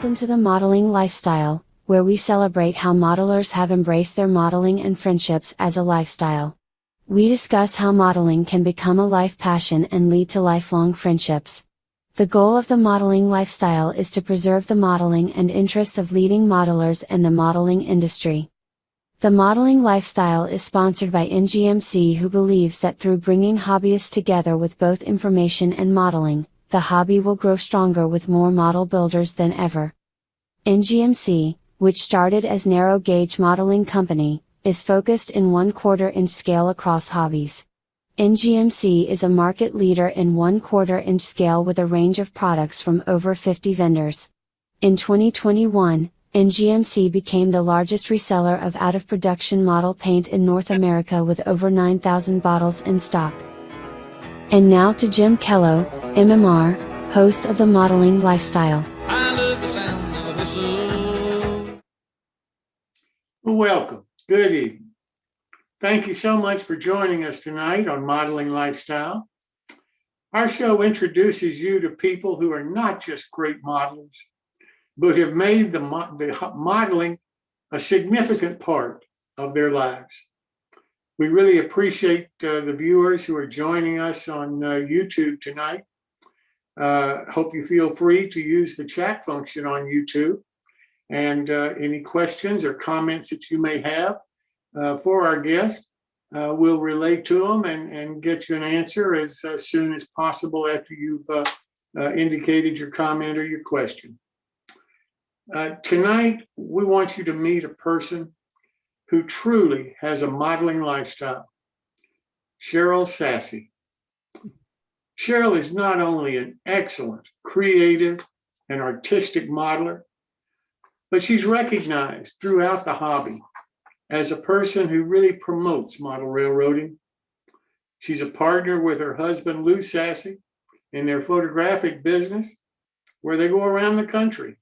Welcome to the Modeling Lifestyle, where we celebrate how modelers have embraced their modeling and friendships as a lifestyle. We discuss how modeling can become a life passion and lead to lifelong friendships. The goal of the modeling lifestyle is to preserve the modeling and interests of leading modelers and the modeling industry. The modeling lifestyle is sponsored by NGMC, who believes that through bringing hobbyists together with both information and modeling, the hobby will grow stronger with more model builders than ever. NGMC, which started as narrow gauge modeling company, is focused in 1/4 inch scale across hobbies. NGMC is a market leader in 1/4 inch scale with a range of products from over 50 vendors. In 2021, NGMC became the largest reseller of out-of-production model paint in North America with over 9,000 bottles in stock. And now to Jim Kello, MMR, host of the Modeling Lifestyle. I love the sound of a whistle. Welcome. Good evening. Thank you so much for joining us tonight on Modeling Lifestyle. Our show introduces you to people who are not just great modelers, but have made the modeling a significant part of their lives. We really appreciate the viewers who are joining us on YouTube tonight. Hope you feel free to use the chat function on YouTube. And any questions or comments that you may have for our guest, we'll relate to them and get you an answer as soon as possible after you've indicated your comment or your question. Tonight, we want you to meet a person who truly has a modeling lifestyle. Cheryl Sassi. Cheryl is not only an excellent, creative, and artistic modeler, but she's recognized throughout the hobby as a person who really promotes model railroading. She's a partner with her husband, Lou Sassy, in their photographic business, where they go around the country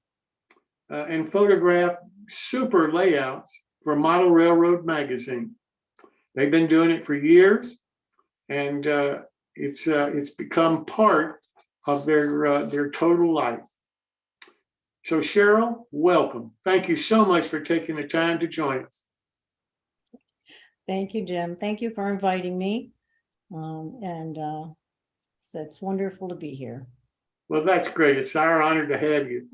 and photograph super layouts for Model Railroad magazine. They've been doing it for years, and it's become part of their total life. So Cheryl, welcome. Thank you so much for taking the time to join us. Thank you, Jim. Thank you for inviting me. It's wonderful to be here. Well, that's great. It's our honor to have you.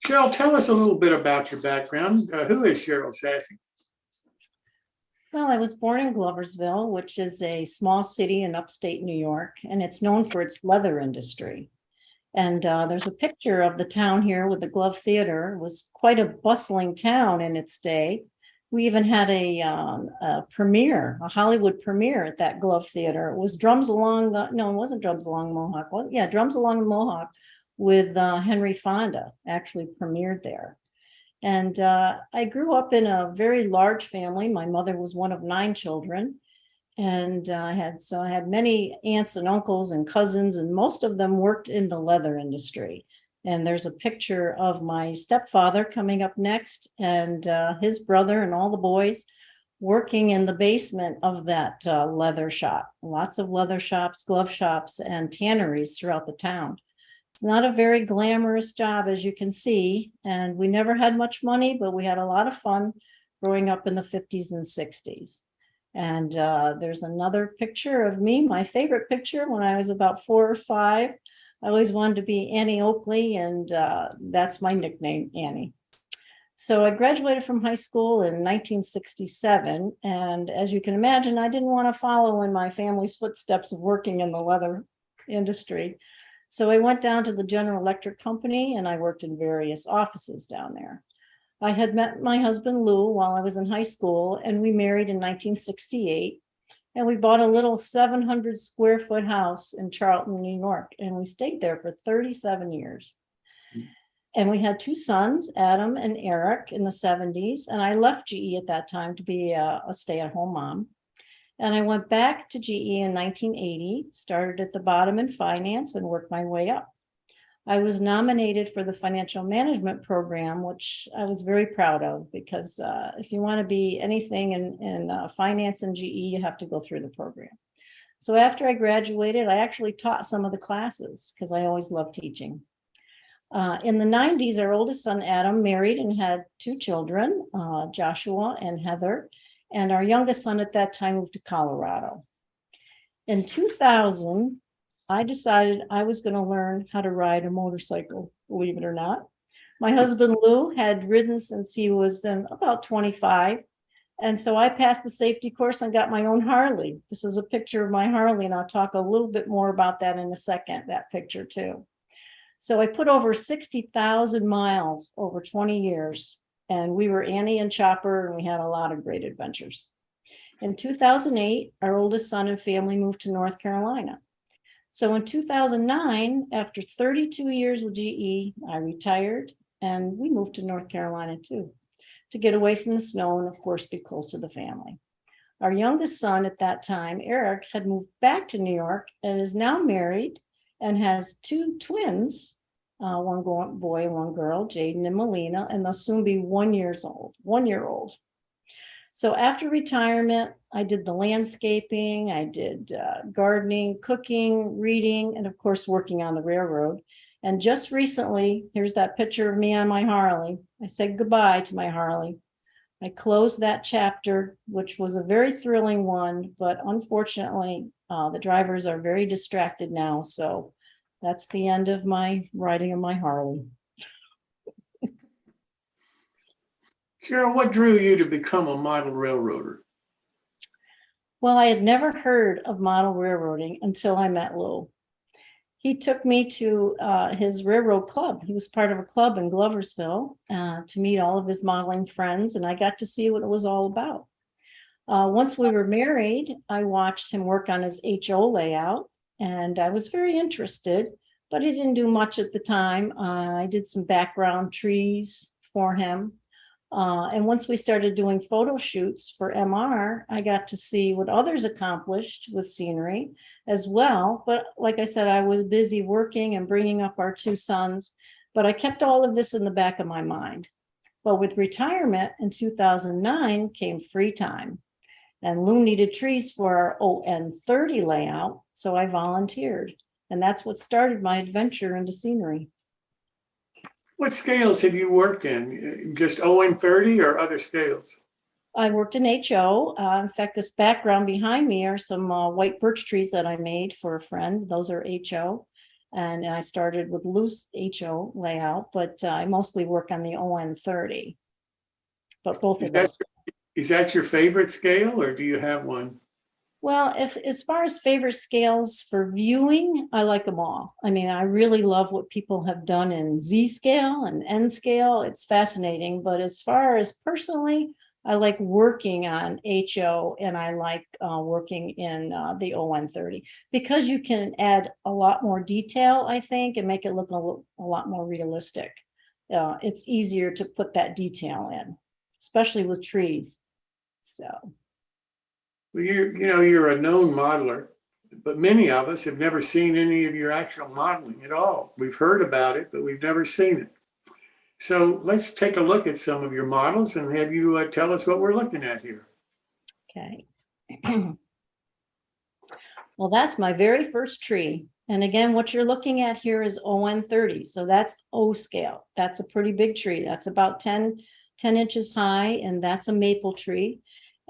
Cheryl, tell us a little bit about your background. Who is Cheryl Sassi? Well, I was born in Gloversville, which is a small city in upstate New York, and it's known for its leather industry. And there's a picture of the town here with the Glove Theater. It was quite a bustling town in its day. We even had a premiere, a Hollywood premiere at that Glove Theater. It was Drums Along, no, it wasn't Drums Along Mohawk. Well, yeah, Drums Along the Mohawk with Henry Fonda actually premiered there. And I grew up in a very large family. My mother was one of 9 children. And I had many aunts and uncles and cousins, and most of them worked in the leather industry. And there's a picture of my stepfather coming up next, and his brother and all the boys working in the basement of that leather shop. Lots of leather shops, glove shops, and tanneries throughout the town. It's not a very glamorous job, as you can see, and we never had much money, but we had a lot of fun growing up in the 50s and 60s. And there's another picture of me, my favorite picture when I was about 4 or 5. I always wanted to be Annie Oakley, and that's my nickname, Annie. So I graduated from high school in 1967. And as you can imagine, I didn't want to follow in my family's footsteps of working in the leather industry. So I went down to the General Electric Company, and I worked in various offices down there. I had met my husband, Lou, while I was in high school, and we married in 1968. And we bought a little 700 square foot house in Charlton, New York, and we stayed there for 37 years. And we had 2 sons, Adam and Eric, in the 70s. And I left GE at that time to be a stay-at-home mom. And I went back to GE in 1980, started at the bottom in finance and worked my way up. I was nominated for the financial management program, which I was very proud of, because if you want to be anything in finance and GE, you have to go through the program. So after I graduated, I actually taught some of the classes because I always loved teaching. In the 90s, our oldest son, Adam, married and had 2 children, Joshua and Heather. And our youngest son at that time moved to Colorado. In 2000, I decided I was going to learn how to ride a motorcycle, believe it or not. My husband, Lou, had ridden since he was about 25. And so I passed the safety course and got my own Harley. This is a picture of my Harley, and I'll talk a little bit more about that in a second, that picture too. So I put over 60,000 miles over 20 years, and we were Annie and Chopper, and we had a lot of great adventures. In 2008, our oldest son and family moved to North Carolina. So in 2009, after 32 years with GE, I retired, and we moved to North Carolina too, to get away from the snow and, of course, be close to the family. Our youngest son at that time, Eric, had moved back to New York and is now married and has 2 twins, one boy and one girl, Jaden and Melina, and they'll soon be 1 year old. So after retirement, I did the landscaping, I did gardening, cooking, reading, and of course, working on the railroad. And just recently, here's that picture of me on my Harley. I said goodbye to my Harley. I closed that chapter, which was a very thrilling one, but unfortunately, the drivers are very distracted now. So that's the end of my riding of my Harley. Cheryl, what drew you to become a model railroader? Well, I had never heard of model railroading until I met Lou. He took me to his railroad club. He was part of a club in Gloversville to meet all of his modeling friends, and I got to see what it was all about. Once we were married, I watched him work on his HO layout, and I was very interested, but he didn't do much at the time. I did some background trees for him. And once we started doing photo shoots for MR, I got to see what others accomplished with scenery as well. But like I said, I was busy working and bringing up our 2 sons, but I kept all of this in the back of my mind. But with retirement in 2009 came free time, and Lou needed trees for our ON30 layout, so I volunteered. And that's what started my adventure into scenery. What scales have you worked in? Just ON30 or other scales? I worked in HO. In fact, this background behind me are some white birch trees that I made for a friend. Those are HO. And I started with loose HO layout, but I mostly work on the ON30. But both of those. Is that your favorite scale, or do you have one? Well, as far as favorite scales for viewing, I like them all. I mean, I really love what people have done in Z scale and N scale. It's fascinating. But as far as personally, I like working on HO, and I like working in the ON30 because you can add a lot more detail, I think, and make it look a lot more realistic. It's easier to put that detail in, especially with trees. So. Well, you're a known modeler, but many of us have never seen any of your actual modeling at all. We've heard about it, but we've never seen it. So let's take a look at some of your models and have you tell us what we're looking at here. Okay. Well, that's my very first tree. And again, what you're looking at here is ON30. So that's O scale. That's a pretty big tree. That's about 10 inches high, and that's a maple tree.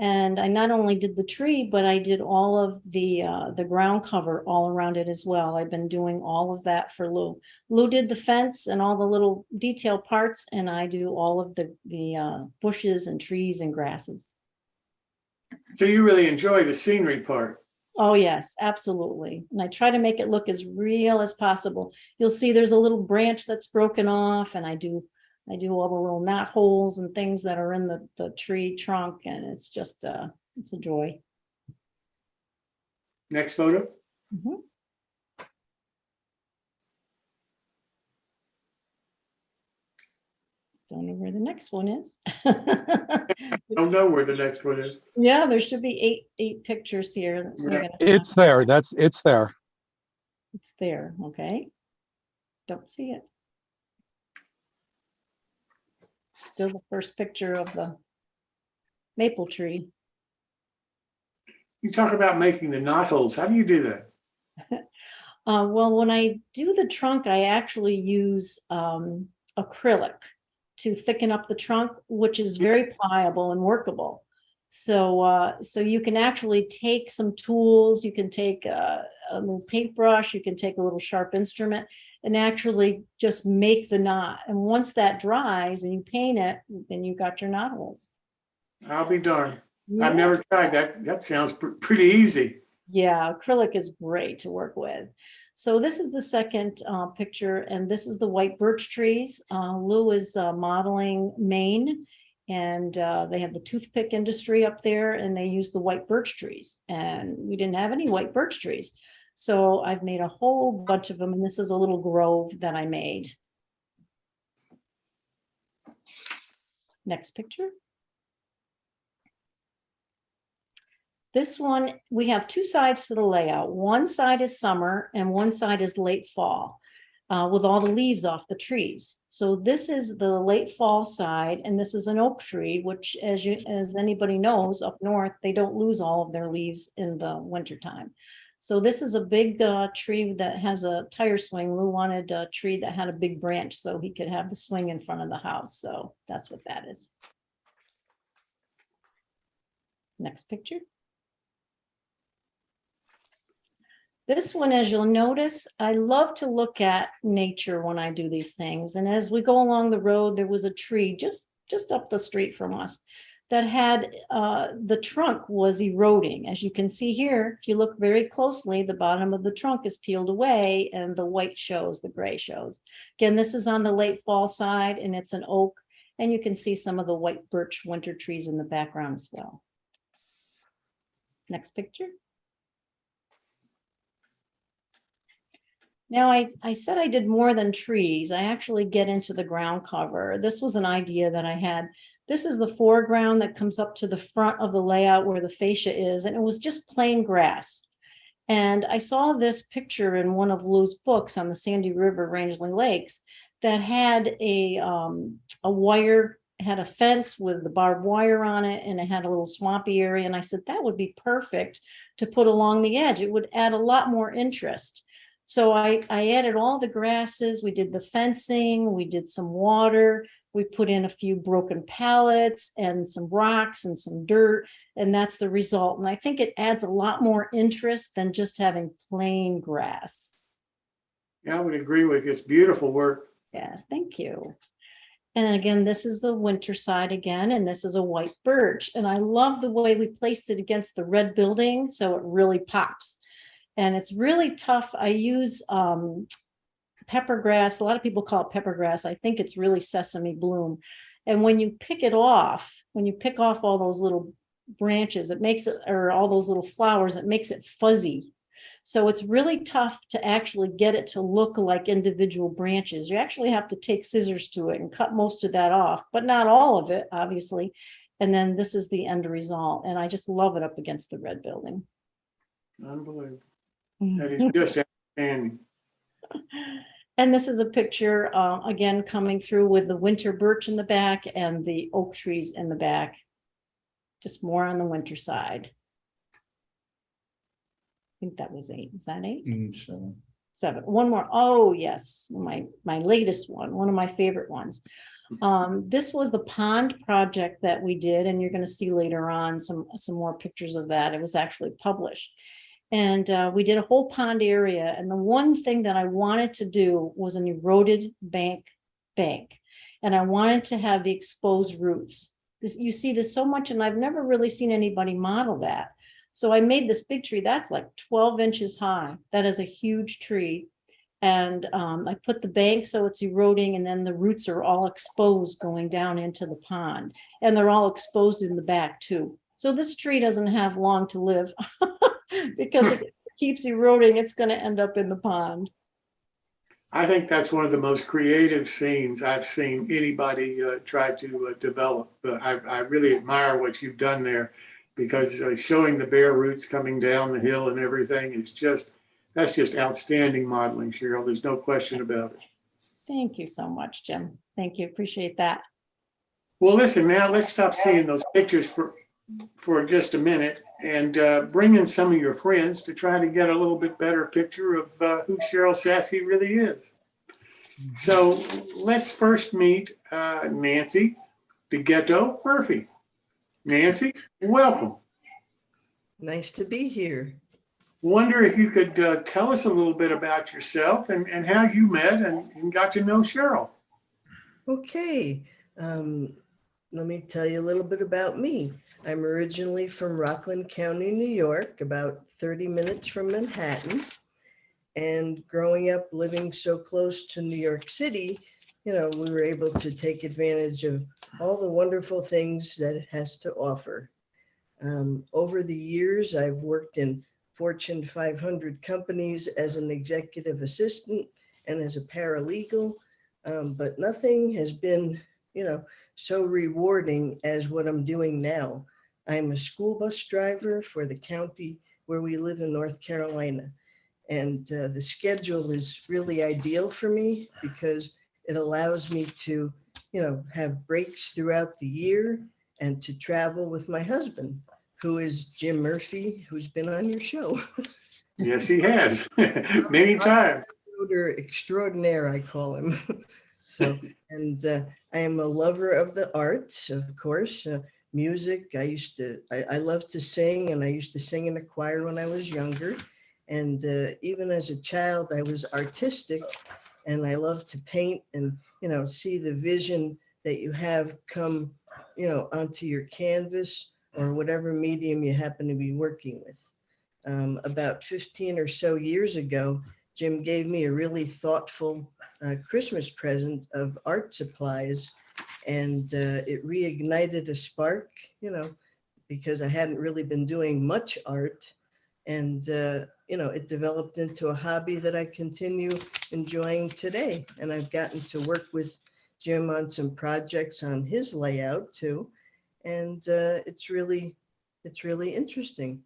And I not only did the tree, but I did all of the ground cover all around it as well. I've been doing all of that for Lou. Lou did the fence and all the little detail parts, and I do all of the bushes and trees and grasses. So you really enjoy the scenery part. Oh, yes, absolutely. And I try to make it look as real as possible. You'll see there's a little branch that's broken off, and I do all the little knot holes and things that are in the tree trunk, and it's just it's a joy. Next photo. Mm-hmm. Don't know where the next one is. Don't know where the next one is. Yeah, there should be eight pictures here. It's there. It's there. It's there. Okay. Don't see it. Still the first picture of the maple tree. You talk about making the knot holes. How do you do that? Well, when I do the trunk, I actually use acrylic to thicken up the trunk, which is very pliable and workable. So you can actually take some tools, you can take a little paintbrush, you can take a little sharp instrument and actually just make the knot. And once that dries and you paint it, then you got your knot holes. I'll be darned. Yeah. I've never tried that. That sounds pretty easy. Yeah, acrylic is great to work with. So this is the second picture, and this is the white birch trees. Lou is modeling Maine, and they have the toothpick industry up there, and they use the white birch trees. And we didn't have any white birch trees. So I've made a whole bunch of them, and this is a little grove that I made. Next picture. This one, we have two sides to the layout. One side is summer and one side is late fall, with all the leaves off the trees. So this is the late fall side, and this is an oak tree, which as anybody knows, up north, they don't lose all of their leaves in the wintertime. So this is a big tree that has a tire swing. Lou wanted a tree that had a big branch so he could have the swing in front of the house. So that's what that is. Next picture. This one, as you'll notice, I love to look at nature when I do these things. And as we go along the road, there was a tree just up the street from us that had the trunk was eroding. As you can see here, if you look very closely, the bottom of the trunk is peeled away and the white shows, the gray shows. Again, this is on the late fall side and it's an oak, and you can see some of the white birch winter trees in the background as well. Next picture. Now, I said I did more than trees. I actually get into the ground cover. This was an idea that I had. This is the foreground that comes up to the front of the layout where the fascia is, and it was just plain grass. And I saw this picture in one of Lou's books on the Sandy River, Rangeley Lakes, that had a wire, had a fence with the barbed wire on it, and it had a little swampy area. And I said, that would be perfect to put along the edge. It would add a lot more interest. So I added all the grasses, we did the fencing, we did some water, we put in a few broken pallets and some rocks and some dirt, and that's the result. And I think it adds a lot more interest than just having plain grass. Yeah, I would agree with you. It's beautiful work. Yes, thank you. And again, this is the winter side again, and this is a white birch. And I love the way we placed it against the red building, so it really pops. And it's really tough. I use pepper grass. A lot of people call it pepper grass. I think it's really sesame bloom. And when you pick it off, when you pick off all those little branches, it makes it, or all those little flowers, it makes it fuzzy. So it's really tough to actually get it to look like individual branches. You actually have to take scissors to it and cut most of that off, but not all of it, obviously. And then this is the end result. And I just love it up against the red building. Unbelievable. That is just outstanding. And this is a picture, again, coming through with the winter birch in the back and the oak trees in the back. Just more on the winter side. I think that was 8. Is that 8? 7. One more. Oh, yes. My latest one of my favorite ones. This was the pond project that we did, and you're going to see later on some more pictures of that. It was actually published. And we did a whole pond area. And the one thing that I wanted to do was an eroded bank. And I wanted to have the exposed roots. You see this so much, and I've never really seen anybody model that. So I made this big tree that's like 12 inches high. That is a huge tree. And I put the bank so it's eroding, and then the roots are all exposed going down into the pond. And they're all exposed in the back too. So this tree doesn't have long to live. Because if it keeps eroding, it's going to end up in the pond. I think that's one of the most creative scenes I've seen anybody try to develop. I really admire what you've done there, because showing the bare roots coming down the hill and everything is that's just outstanding modeling, Cheryl. There's no question about it. Thank you so much, Jim. Thank you. Appreciate that. Well, listen, now let's stop seeing those pictures for for just a minute and bring in some of your friends to try to get a little bit better picture of who Cheryl Sassi really is. So let's first meet Nancy DeGhetto Murphy. Nancy, welcome. Nice to be here. Wonder if you could tell us a little bit about yourself and how you met and got to know Cheryl. Okay, let me tell you a little bit about me. I'm originally from Rockland County, New York, about 30 minutes from Manhattan. And growing up living so close to New York City, we were able to take advantage of all the wonderful things that it has to offer. Over the years, I've worked in Fortune 500 companies as an executive assistant and as a paralegal, but nothing has been, so rewarding as what I'm doing now. I'm a school bus driver for the county where we live in North Carolina. And the schedule is really ideal for me because it allows me to, have breaks throughout the year and to travel with my husband, who is Jim Murphy, who's been on your show. Yes, he has many times. Extraordinaire, I call him. So, and I am a lover of the arts, of course, music. I love to sing, and I used to sing in a choir when I was younger. And even as a child, I was artistic, and I love to paint and, see the vision that you have come, onto your canvas or whatever medium you happen to be working with. About 15 or so years ago, Jim gave me a really thoughtful Christmas present of art supplies, and it reignited a spark, because I hadn't really been doing much art. And, it developed into a hobby that I continue enjoying today. And I've gotten to work with Jim on some projects on his layout too. And it's really interesting.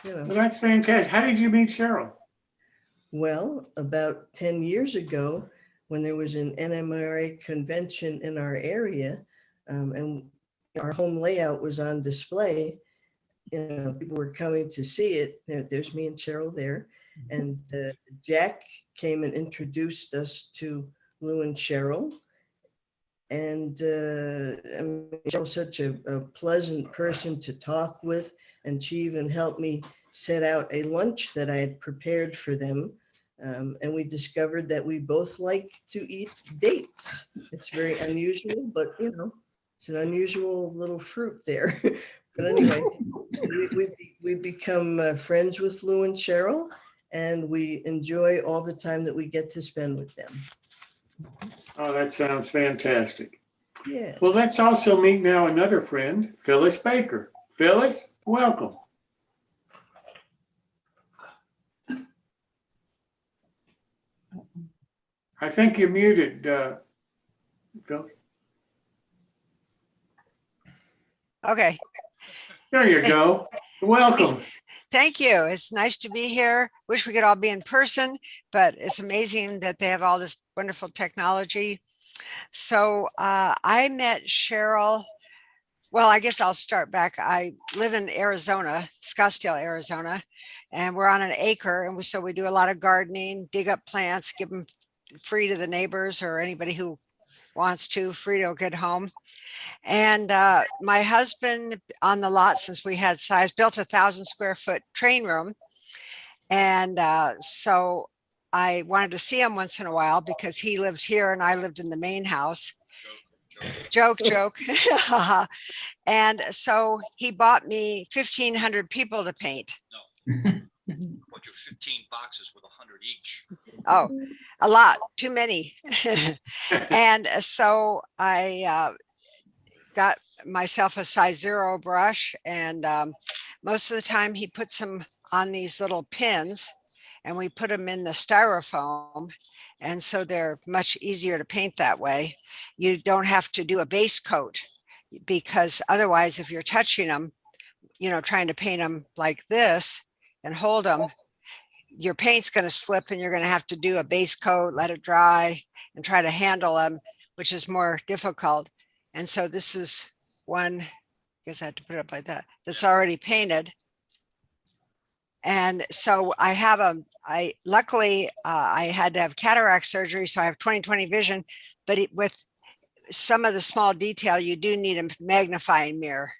Well, that's fantastic. How did you meet Cheryl? Well, about 10 years ago, when there was an NMRA convention in our area, and our home layout was on display, people were coming to see it. There's me and Cheryl there. And Jack came and introduced us to Lou and Cheryl. And Cheryl's such a pleasant person to talk with. And she even helped me set out a lunch that I had prepared for them. And we discovered that we both like to eat dates. It's very unusual, but it's an unusual little fruit there. But anyway, we become friends with Lou and Cheryl, and we enjoy all the time that we get to spend with them. Oh, that sounds fantastic. Yeah. Well, let's also meet now another friend, Phyllis Baker. Phyllis, welcome. I think you're muted, Phil. Okay. There you go. Welcome. Thank you. It's nice to be here. Wish we could all be in person, but it's amazing that they have all this wonderful technology. So I met Cheryl. Well, I guess I'll start back. I live in Arizona, Scottsdale, Arizona, and we're on an acre. And so we do a lot of gardening, dig up plants, give them free to the neighbors or anybody who wants to, free to a good home. And my husband on the lot, since we had size, built 1,000 square foot train room. And so I wanted to see him once in a while because he lived here and I lived in the main house. Joke. And so he bought me 1,500 people to paint. No. Bought you 15 boxes with 100 each. Oh, a lot, too many. And so I got myself a size 0 brush, and most of the time he puts them on these little pins, and we put them in the styrofoam, and so they're much easier to paint that way. You don't have to do a base coat, because otherwise if you're touching them, trying to paint them like this and hold them, your paint's going to slip and you're going to have to do a base coat, let it dry, and try to handle them, which is more difficult. And so this is one guess I have to put it up like that. That's already painted. And so luckily I had to have cataract surgery, so I have 20/20 vision, but with some of the small detail, you do need a magnifying mirror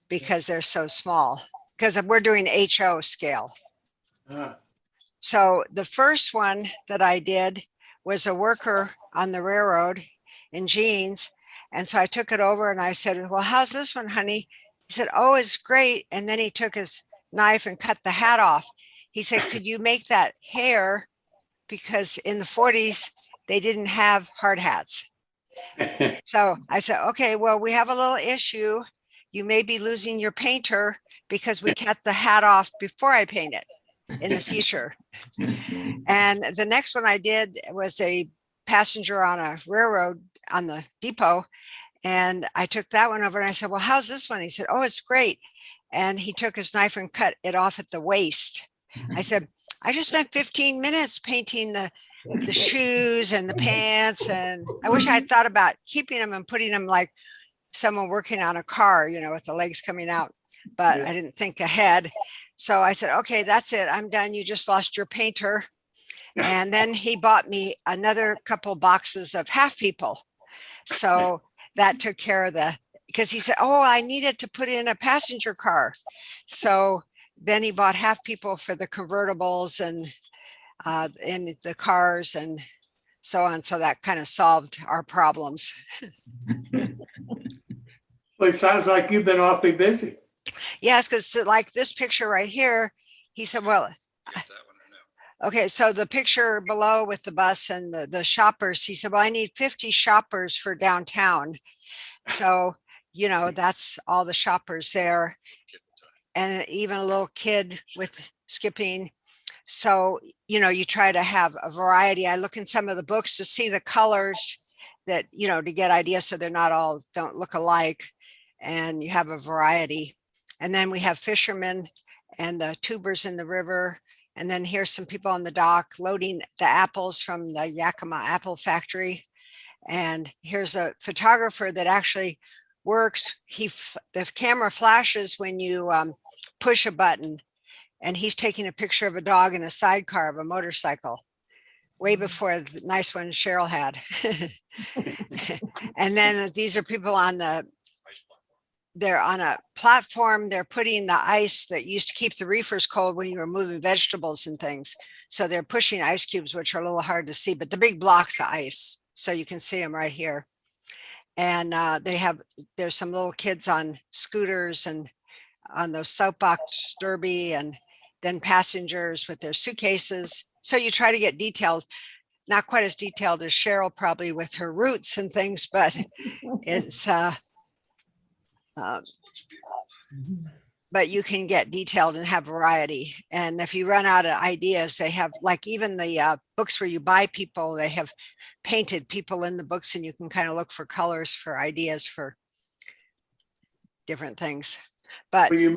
because they're so small, because we're doing HO scale. Ah, So the first one that I did was a worker on the railroad in jeans. And so I took it over and I said, well, how's this one, honey? He said, oh, it's great. And then he took his knife and cut the hat off. He said, could you make that hair? Because in the 40s, they didn't have hard hats. So I said, okay, well, we have a little issue. You may be losing your painter because we cut the hat off before I paint it in the future. And the next one I did was a passenger on a railroad on the depot. And I took that one over and I said, well, how's this one? He said, oh, it's great. And he took his knife and cut it off at the waist. I said, I just spent 15 minutes painting the shoes and the pants. And I wish I had thought about keeping them and putting them like someone working on a car, you know, with the legs coming out, but I didn't think ahead. So I said, okay, that's it. I'm done. You just lost your painter. And then he bought me another couple boxes of half people. So that took care of because he said, oh, I needed to put in a passenger car. So then he bought half people for the convertibles and the cars and so on. So that kind of solved our problems. well, it sounds like you've been awfully busy. Yes, because like this picture right here, he said, well, okay, so the picture below with the bus and the shoppers, he said, well, I need 50 shoppers for downtown. So, you know, that's all the shoppers there. And even a little kid with skipping. So, you know, you try to have a variety. I look in some of the books to see the colors that, you know, to get ideas so they're not all, don't look alike. And you have a variety. And then we have fishermen and the tubers in the river. And then here's some people on the dock loading the apples from the Yakima apple factory. And here's a photographer that actually works. The camera flashes when you push a button, and he's taking a picture of a dog in a sidecar of a motorcycle way before the nice one Cheryl had. And then these are people they're on a platform. They're putting the ice that used to keep the reefers cold when you were moving vegetables and things. So they're pushing ice cubes, which are a little hard to see, but the big blocks of ice. So you can see them right here. And there's some little kids on scooters and on those soapbox derby, and then passengers with their suitcases. So you try to get detailed, not quite as detailed as Cheryl probably with her roots and things, but it's, but you can get detailed and have variety. And if you run out of ideas, they have like even the books where you buy people, they have painted people in the books, and you can kind of look for colors for ideas for different things. But well,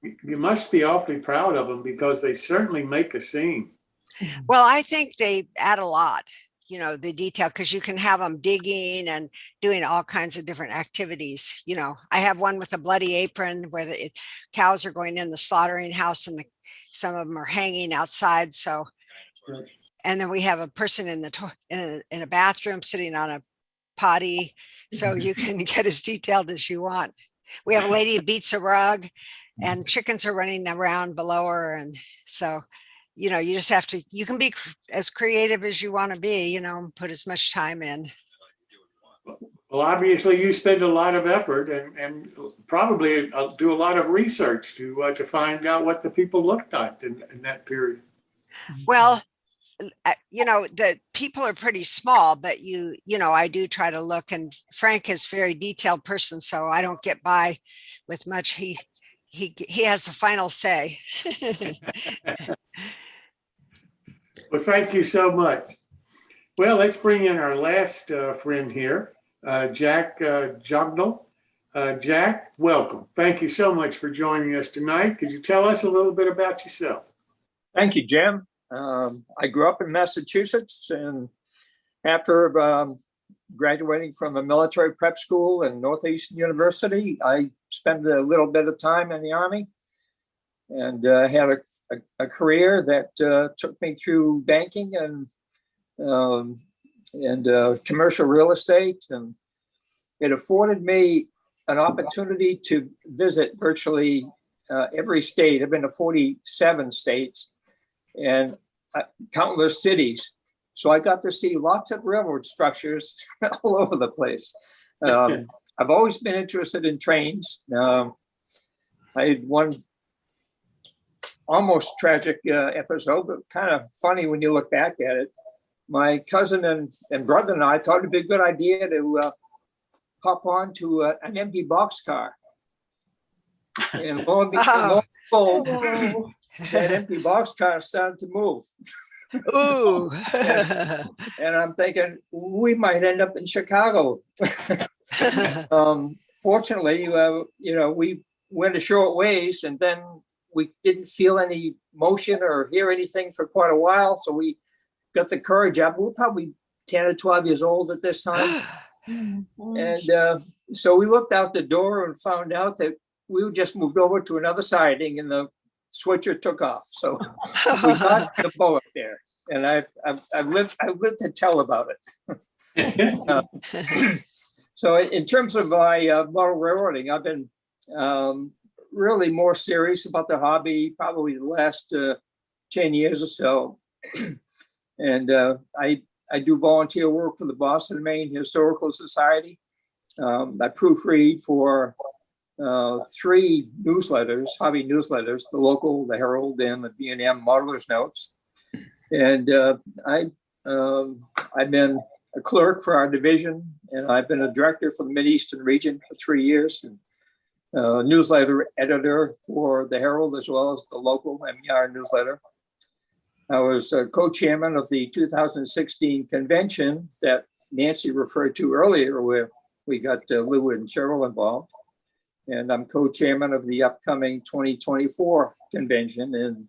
you must be awfully proud of them because they certainly make a scene. well, I think they add a lot, you know, the detail, because you can have them digging and doing all kinds of different activities. You know, I have one with a bloody apron where the cows are going in the slaughtering house, and some of them are hanging outside. So, and then we have a person in a bathroom sitting on a potty. So you can get as detailed as you want. We have a lady who beats a rug, and chickens are running around below her. And so, you know, you just have to, you can be as creative as you want to be, you know, put as much time in. Well, obviously you spend a lot of effort and probably do a lot of research to find out what the people looked like in that period. Well, you know, the people are pretty small, but you know, I do try to look, and Frank is a very detailed person, so I don't get by with much. He has the final say. Well, thank you so much. Well, let's bring in our last friend here, Jack Jognell. Jack, welcome. Thank you so much for joining us tonight. Could you tell us a little bit about yourself? Thank you, Jim. I grew up in Massachusetts, and after graduating from a military prep school and Northeastern University, I spend a little bit of time in the Army, and had a career that took me through banking and commercial real estate, and it afforded me an opportunity to visit virtually every state. I've been to 47 states and countless cities. So I got to see lots of railroad structures all over the place. I've always been interested in trains. I had one almost tragic episode, but kind of funny when you look back at it. My cousin and brother and I thought it'd be a good idea to hop on to an empty boxcar. And lo and behold, that empty boxcar started to move. Ooh. And I'm thinking we might end up in Chicago. Fortunately, we went a short ways, and then we didn't feel any motion or hear anything for quite a while. So we got the courage up. We were probably 10 or 12 years old at this time. And so we looked out the door and found out that we just moved over to another siding, and the switcher took off. So we got the boat there, and I've lived to tell about it. So in terms of my model railroading, I've been really more serious about the hobby probably the last 10 years or so. And I do volunteer work for the Boston, Maine Historical Society. I proofread for 3 newsletters, hobby newsletters, the local, the Herald, and the B&M Modelers Notes. And I've been a clerk for our division, and I've been a director for the Mideastern region for 3 years, and newsletter editor for the Herald as well as the local MER newsletter. I was co-chairman of the 2016 convention that Nancy referred to earlier, where we got Lou and Cheryl involved. And I'm co-chairman of the upcoming 2024 convention in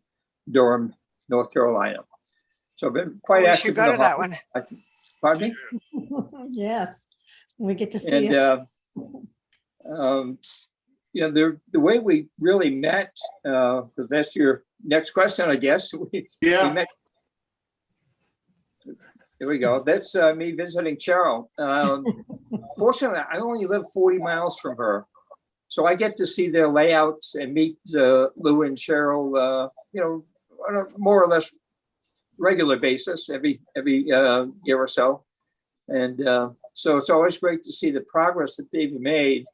Durham, North Carolina. So I've been quite active. You should go to that one. Pardon me? Yes, we get to see it. And the way we really met, that's your next question, I guess. We met. Here we go. That's me visiting Cheryl. Fortunately, I only live 40 miles from her, so I get to see their layouts and meet Lou and Cheryl, on a more or less regular basis every year or so. And so it's always great to see the progress that they've made,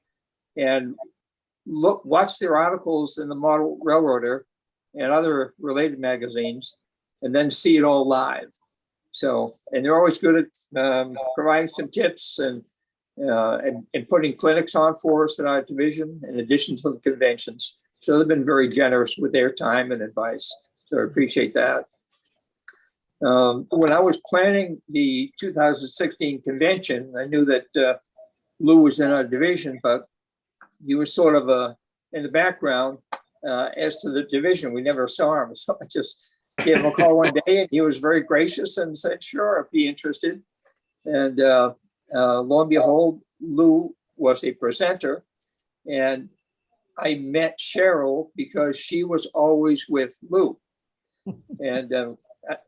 and watch their articles in the Model Railroader and other related magazines, and then see it all live. So, and they're always good at providing some tips and putting clinics on for us in our division, in addition to the conventions. So they've been very generous with their time and advice. So I appreciate that. When I was planning the 2016 convention, I knew that Lou was in our division, but he was sort of in the background as to the division. We never saw him. So I just gave him a call one day, and he was very gracious and said, sure, I'd be interested. And lo and behold, Lou was a presenter, and I met Cheryl because she was always with Lou. And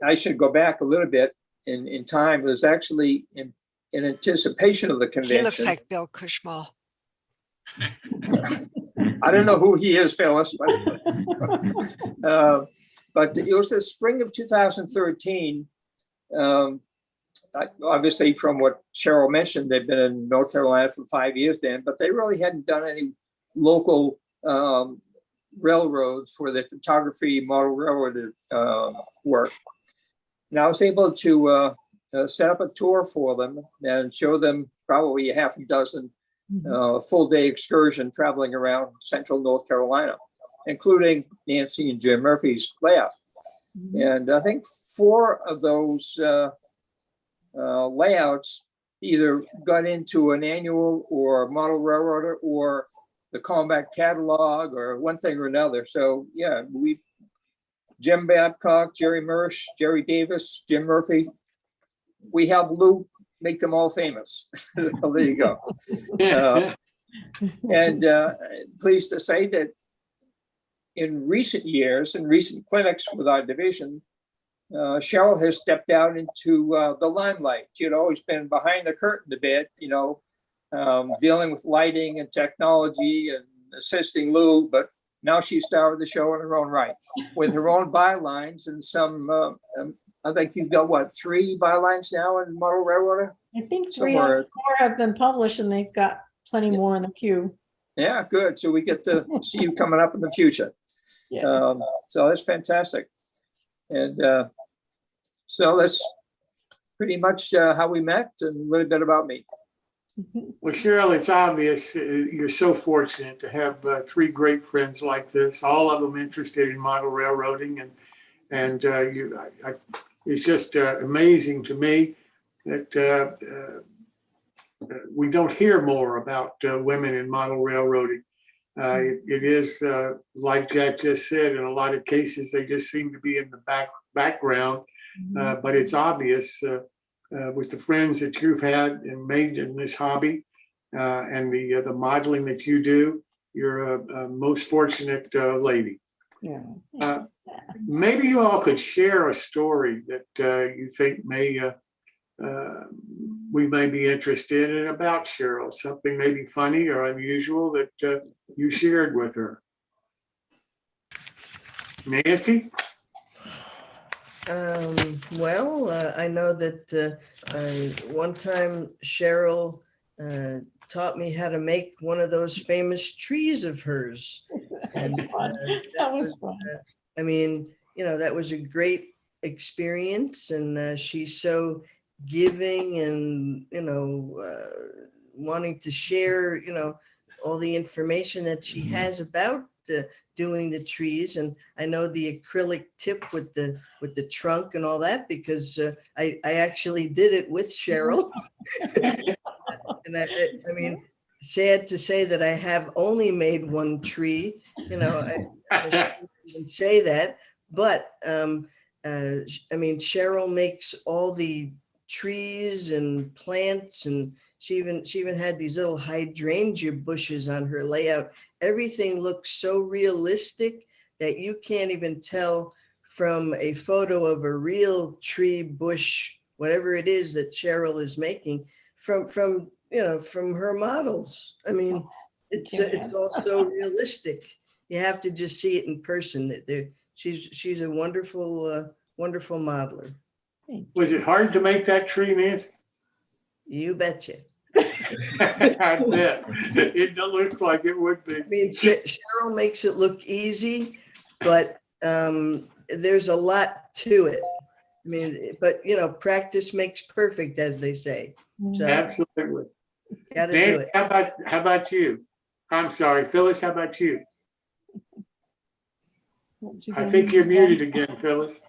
I should go back a little bit in time. It was actually in anticipation of the convention. He looks like Bill Cushmall. I don't know who he is, Phyllis, but it was the spring of 2013. Obviously, from what Cheryl mentioned, they've been in North Carolina for 5 years then, but they really hadn't done any local railroads for the photography model railroad work. And I was able to set up a tour for them and show them probably a half a dozen full-day excursion traveling around central North Carolina, including Nancy and Jim Murphy's layout. And I think 4 of those layouts either got into an annual or model railroader or the Combat catalog or one thing or another. So yeah, Jim Babcock, Jerry Mersch, Jerry Davis, Jim Murphy, we helped Lou make them all famous. So there you go. And pleased to say that in recent years, in recent clinics with our division, Cheryl has stepped out into the limelight. She had always been behind the curtain a bit, dealing with lighting and technology and assisting Lou, but now she's star of the show in her own right, with her own bylines and some, I think you've got what, 3 bylines now in Model Railroader? I think 3 or Somewhere. 4 have been published and they've got plenty more in the queue. Yeah, good. So we get to see you coming up in the future. Yeah. So that's fantastic. And so that's pretty much how we met and a little bit about me. Well, Cheryl, it's obvious you're so fortunate to have 3 great friends like this, all of them interested in model railroading, and it's just amazing to me that we don't hear more about women in model railroading. It is like Jack just said, in a lot of cases they just seem to be in the background, but it's obvious. With the friends that you've had and made in this hobby, and the modeling that you do, you're a most fortunate lady. Yeah. Maybe you all could share a story that you think we may be interested in about Cheryl, something maybe funny or unusual that you shared with her. Nancy? I know that one time Cheryl taught me how to make one of those famous trees of hers. That's fun. That was fun. I mean, that was a great experience, and she's so giving and, wanting to share, all the information that she has about doing the trees. And I know the acrylic tip with the trunk and all that, because I actually did it with Cheryl. And I mean, sad to say that I have only made one tree, I shouldn't even say that, but I mean, Cheryl makes all the trees and plants, and she even had these little hydrangea bushes on her layout. Everything looks so realistic that you can't even tell from a photo of a real tree, bush, whatever it is that Cheryl is making from her models. I mean, it's all so realistic. You have to just see it in person. She's a wonderful modeler. Was it hard to make that tree, Nancy? You betcha. I bet. It looks like it would be. I mean, Cheryl makes it look easy, but there's a lot to it. I mean, but practice makes perfect, as they say. So Absolutely. gotta Nancy, do it. how about you? I'm sorry, Phyllis, how about you? I think you're muted again, Phyllis.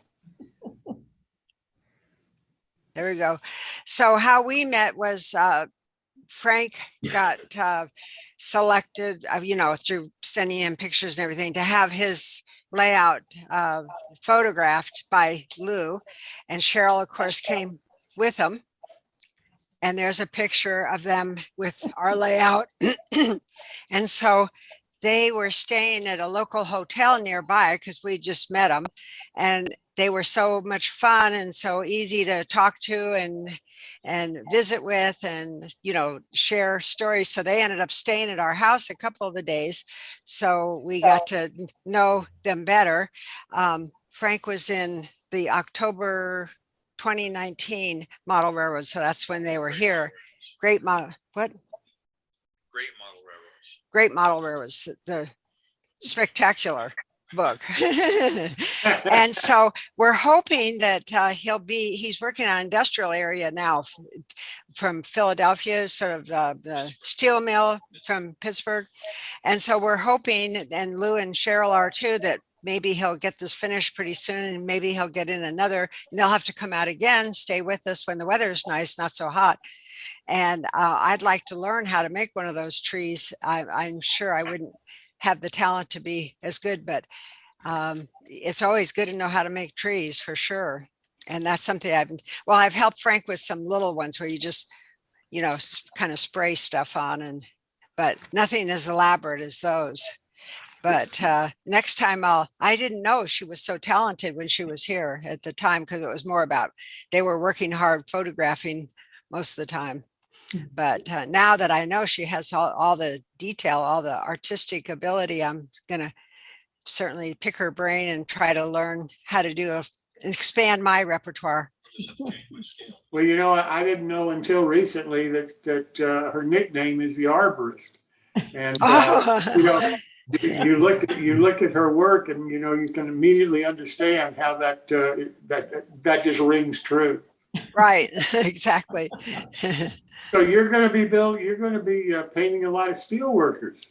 There we go. So how we met was Frank got selected, through sending him pictures and everything, to have his layout photographed by Lou. And Cheryl, of course, came with him. And there's a picture of them with our layout. And so they were staying at a local hotel nearby because we just met them. And they were so much fun and so easy to talk to and visit with and, share stories. So they ended up staying at our house a couple of the days. So we got to know them better. Frank was in the October 2019 model railroad. So that's when they were here. Great model. What? Great model railroads. Great model railroads. The spectacular book. And so we're hoping that he's working on industrial area now from Philadelphia, sort of the steel mill from Pittsburgh. And so we're hoping, and Lou and Cheryl are too, that maybe he'll get this finished pretty soon, and maybe he'll get in another, and they'll have to come out again, stay with us when the weather is nice, not so hot. And I'd like to learn how to make one of those trees. I'm sure I wouldn't have the talent to be as good, but it's always good to know how to make trees for sure. And that's something I've helped Frank with some little ones where you just, kind of spray stuff on, and but nothing as elaborate as those. But next time I didn't know she was so talented when she was here at the time, because it was more about they were working hard photographing most of the time. But now that I know she has all the detail, all the artistic ability, I'm going to certainly pick her brain and try to learn how to expand my repertoire. Well, you know, I didn't know until recently that her nickname is the arborist. And you know, you look at her work, and you know, you can immediately understand how that just rings true. Right, exactly. So you're going to be painting a lot of steel workers.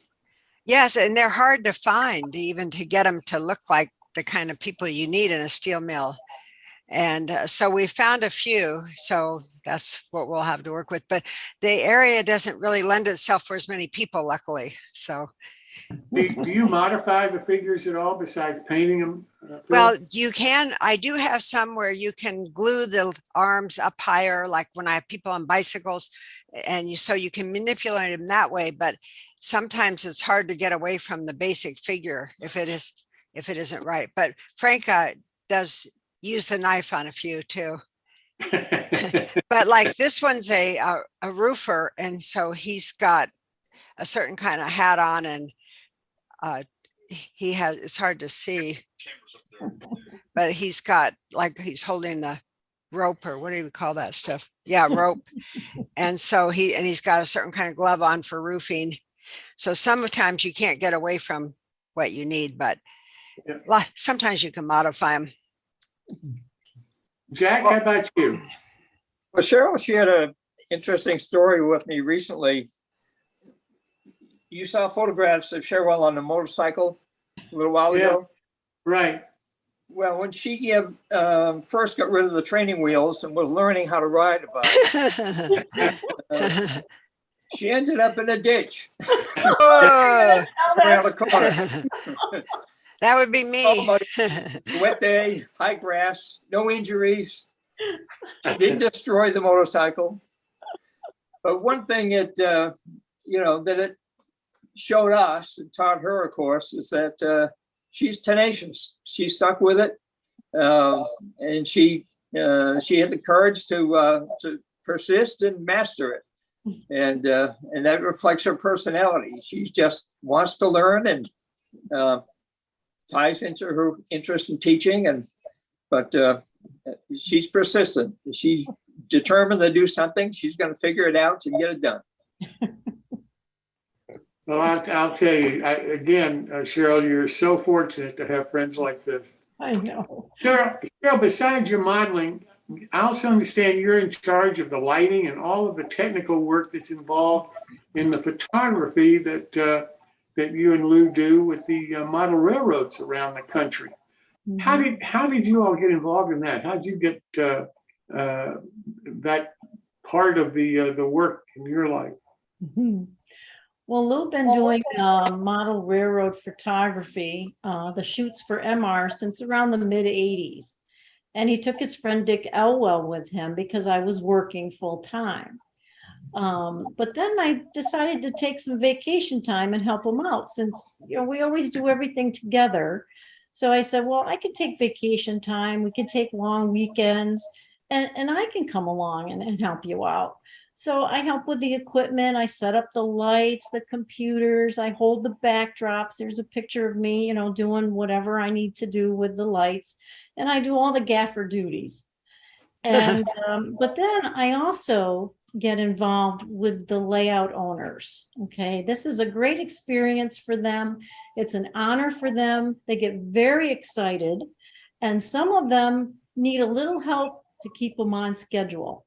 Yes, and they're hard to find, even to get them to look like the kind of people you need in a steel mill. And so we found a few, so that's what we'll have to work with. But the area doesn't really lend itself for as many people, luckily. So, Do you modify the figures at all besides painting them? Well, you can. I do have some where you can glue the arms up higher, like when I have people on bicycles, and so you can manipulate them that way. But sometimes it's hard to get away from the basic figure if it isn't right. But Frank does use the knife on a few too. But like this one's a roofer, and so he's got a certain kind of hat on, and it's hard to see, but he's got, like, he's holding the rope, or what do you call that stuff? Yeah, rope. And so he's got a certain kind of glove on for roofing. So sometimes you can't get away from what you need, but sometimes you can modify them. Jack, how about you? Well, Cheryl, she had an interesting story with me recently. You saw photographs of Cheryl on a motorcycle a little while ago. Right. Well, when she first got rid of the training wheels and was learning how to ride a bike, she ended up in a ditch. Oh, Around the corner. that would be me. Wet day, high grass, no injuries. She didn't destroy the motorcycle. But one thing that it showed us and taught her, of course, is that she's tenacious. She stuck with it, and she had the courage to persist and master it, and that reflects her personality. She just wants to learn, and ties into her interest in teaching, but she's persistent. She's determined to do something. She's going to figure it out and get it done. Well, I'll tell you, again, Cheryl, you're so fortunate to have friends like this. I know. Cheryl, besides your modeling, I also understand you're in charge of the lighting and all of the technical work that's involved in the photography that you and Lou do with the model railroads around the country. Mm-hmm. How did you all get involved in that? How did you get that part of the work in your life? Mm-hmm. Well, Lou been doing model railroad photography, the shoots for MR since around the mid 80s. And he took his friend Dick Elwell with him because I was working full time. But then I decided to take some vacation time and help him out, since we always do everything together. So I said, well, I could take vacation time. We could take long weekends, and I can come along and help you out. So I help with the equipment. I set up the lights, the computers. I hold the backdrops. There's a picture of me, doing whatever I need to do with the lights. And I do all the gaffer duties. And but then I also get involved with the layout owners. Okay, this is a great experience for them. It's an honor for them. They get very excited, and some of them need a little help to keep them on schedule.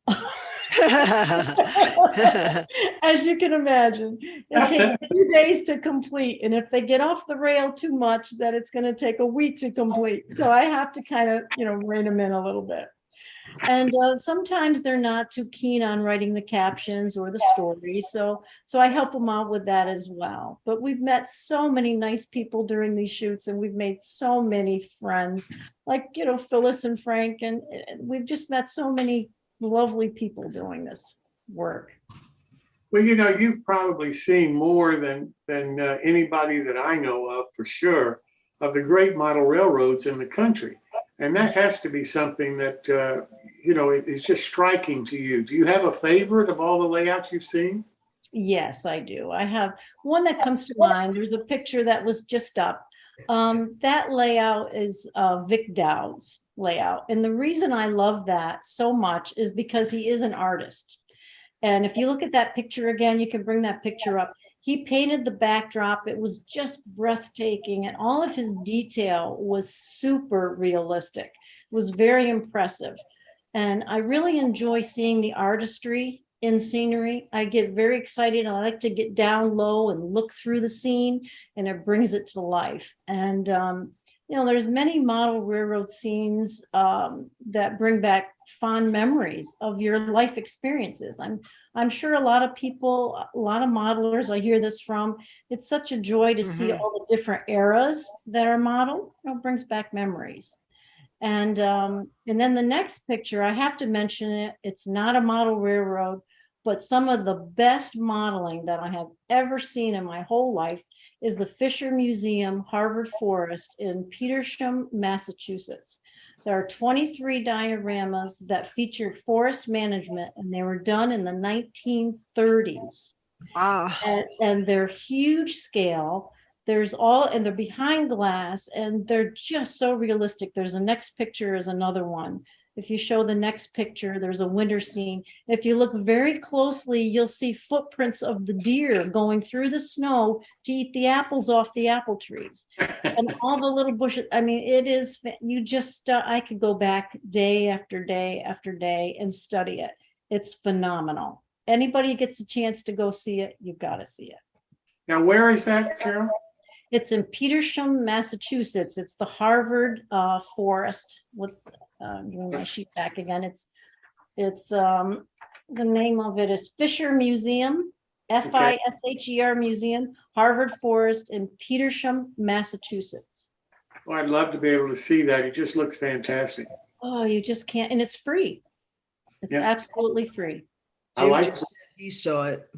As you can imagine, it takes 2 days to complete, and if they get off the rail too much, then it's going to take a week to complete. So I have to kind of rein them in a little bit. And sometimes they're not too keen on writing the captions or the stories, so I help them out with that as well. But we've met so many nice people during these shoots, and we've made so many friends, like Phyllis and Frank, and we've just met so many lovely people doing this work. Well, you've probably seen more than anybody that I know of, for sure, of the great model railroads in the country, and that has to be something that is just striking to you. Do you have a favorite of all the layouts you've seen? Yes, I do. I have one that comes to mind. There's a picture that was just up. That layout is Vic Dowd's layout, and the reason I love that so much is because he is an artist. And if you look at that picture again, you can bring that picture up. He painted the backdrop. It was just breathtaking. And all of his detail was super realistic. It was very impressive. And I really enjoy seeing the artistry in scenery. I get very excited. I like to get down low and look through the scene, and it brings it to life. And, there's many model railroad scenes that bring back fond memories of your life experiences. I'm sure a lot of people, a lot of modelers I hear this from, it's such a joy to see all the different eras that are modeled. It brings back memories. And then the next picture, I have to mention it. It's not a model railroad, but some of the best modeling that I have ever seen in my whole life is the Fisher Museum Harvard Forest in Petersham, Massachusetts. There are 23 dioramas that feature forest management, and they were done in the 1930s. And they're huge scale. And they're behind glass, and they're just so realistic. There's the next picture is another one. If you show the next picture, there's a winter scene. If you look very closely, you'll see footprints of the deer going through the snow to eat the apples off the apple trees. And all the little bushes. I mean, it is, I could go back day after day after day and study it. It's phenomenal. Anybody gets a chance to go see it, you've got to see it. Now, where is that, Carol? It's in Petersham, Massachusetts. It's the Harvard Forest. Giving my sheet back again. It's the name of it is Fisher Museum, FISHER Museum, Harvard Forest in Petersham, Massachusetts. Well, I'd love to be able to see that. It just looks fantastic. Oh, you just can't, and it's free. It's absolutely free. I like. He saw it.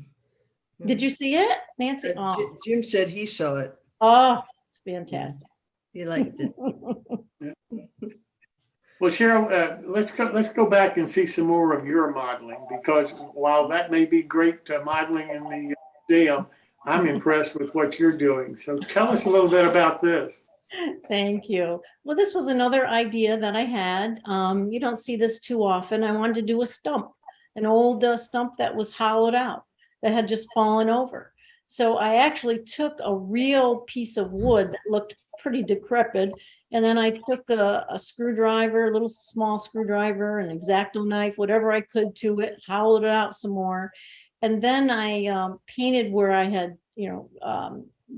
Did you see it, Nancy? Oh. Jim said he saw it. Oh, it's fantastic. He liked it. Well, Cheryl, let's go back and see some more of your modeling, because while that may be great modeling in the museum, I'm impressed with what you're doing. So tell us a little bit about this. Thank you. Well, this was another idea that I had. You don't see this too often. I wanted to do a stump, an old stump that was hollowed out, that had just fallen over. So I actually took a real piece of wood that looked pretty decrepit, and then I took a screwdriver, a little small screwdriver, an X-Acto knife, whatever I could to it, hollowed it out some more. And then I painted where I had,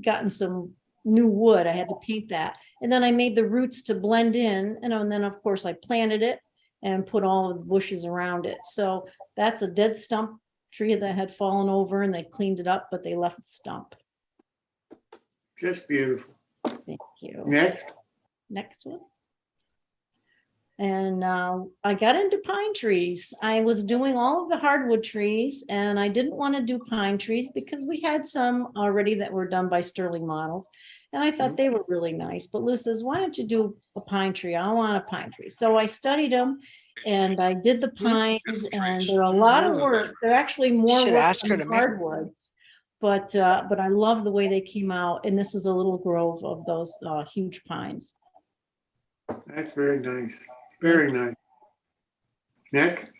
gotten some new wood. I had to paint that. And then I made the roots to blend in. And then, of course, I planted it and put all of the bushes around it. So that's a dead stump tree that had fallen over, and they cleaned it up, but they left the stump. Just beautiful. Thank you. Next one. And I got into pine trees. I was doing all of the hardwood trees, and I didn't want to do pine trees because we had some already that were done by Sterling Models. And I thought they were really nice. But Lou says, why don't you do a pine tree? I want a pine tree. So I studied them, and I did the pines, and they're a lot of work. They're actually more work than hardwoods. But I love the way they came out. And this is a little grove of those huge pines. That's very nice. Very nice. Next.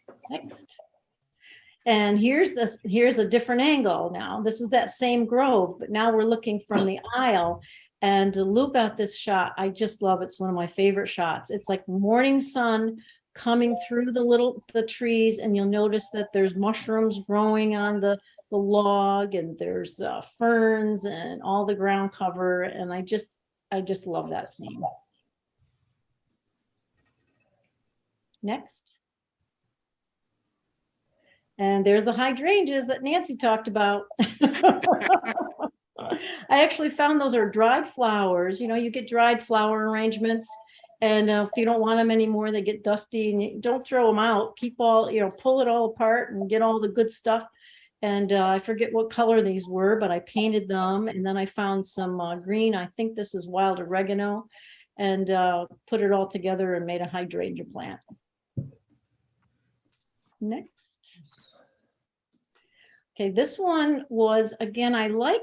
And here's a different angle now. This is that same grove, but now we're looking from the aisle. And Lou got this shot. I just love it. It's one of my favorite shots. It's like morning sun coming through the trees, and you'll notice that there's mushrooms growing on the log, and there's ferns and all the ground cover. And I just love that scene. Next. And there's the hydrangeas that Nancy talked about. I actually found those are dried flowers. You get dried flower arrangements, and if you don't want them anymore, they get dusty, and you don't throw them out. Keep all, pull it all apart and get all the good stuff. And I forget what color these were, but I painted them. And then I found some green. I think this is wild oregano, and put it all together and made a hydrangea plant. Next. Okay, this one was, again, I like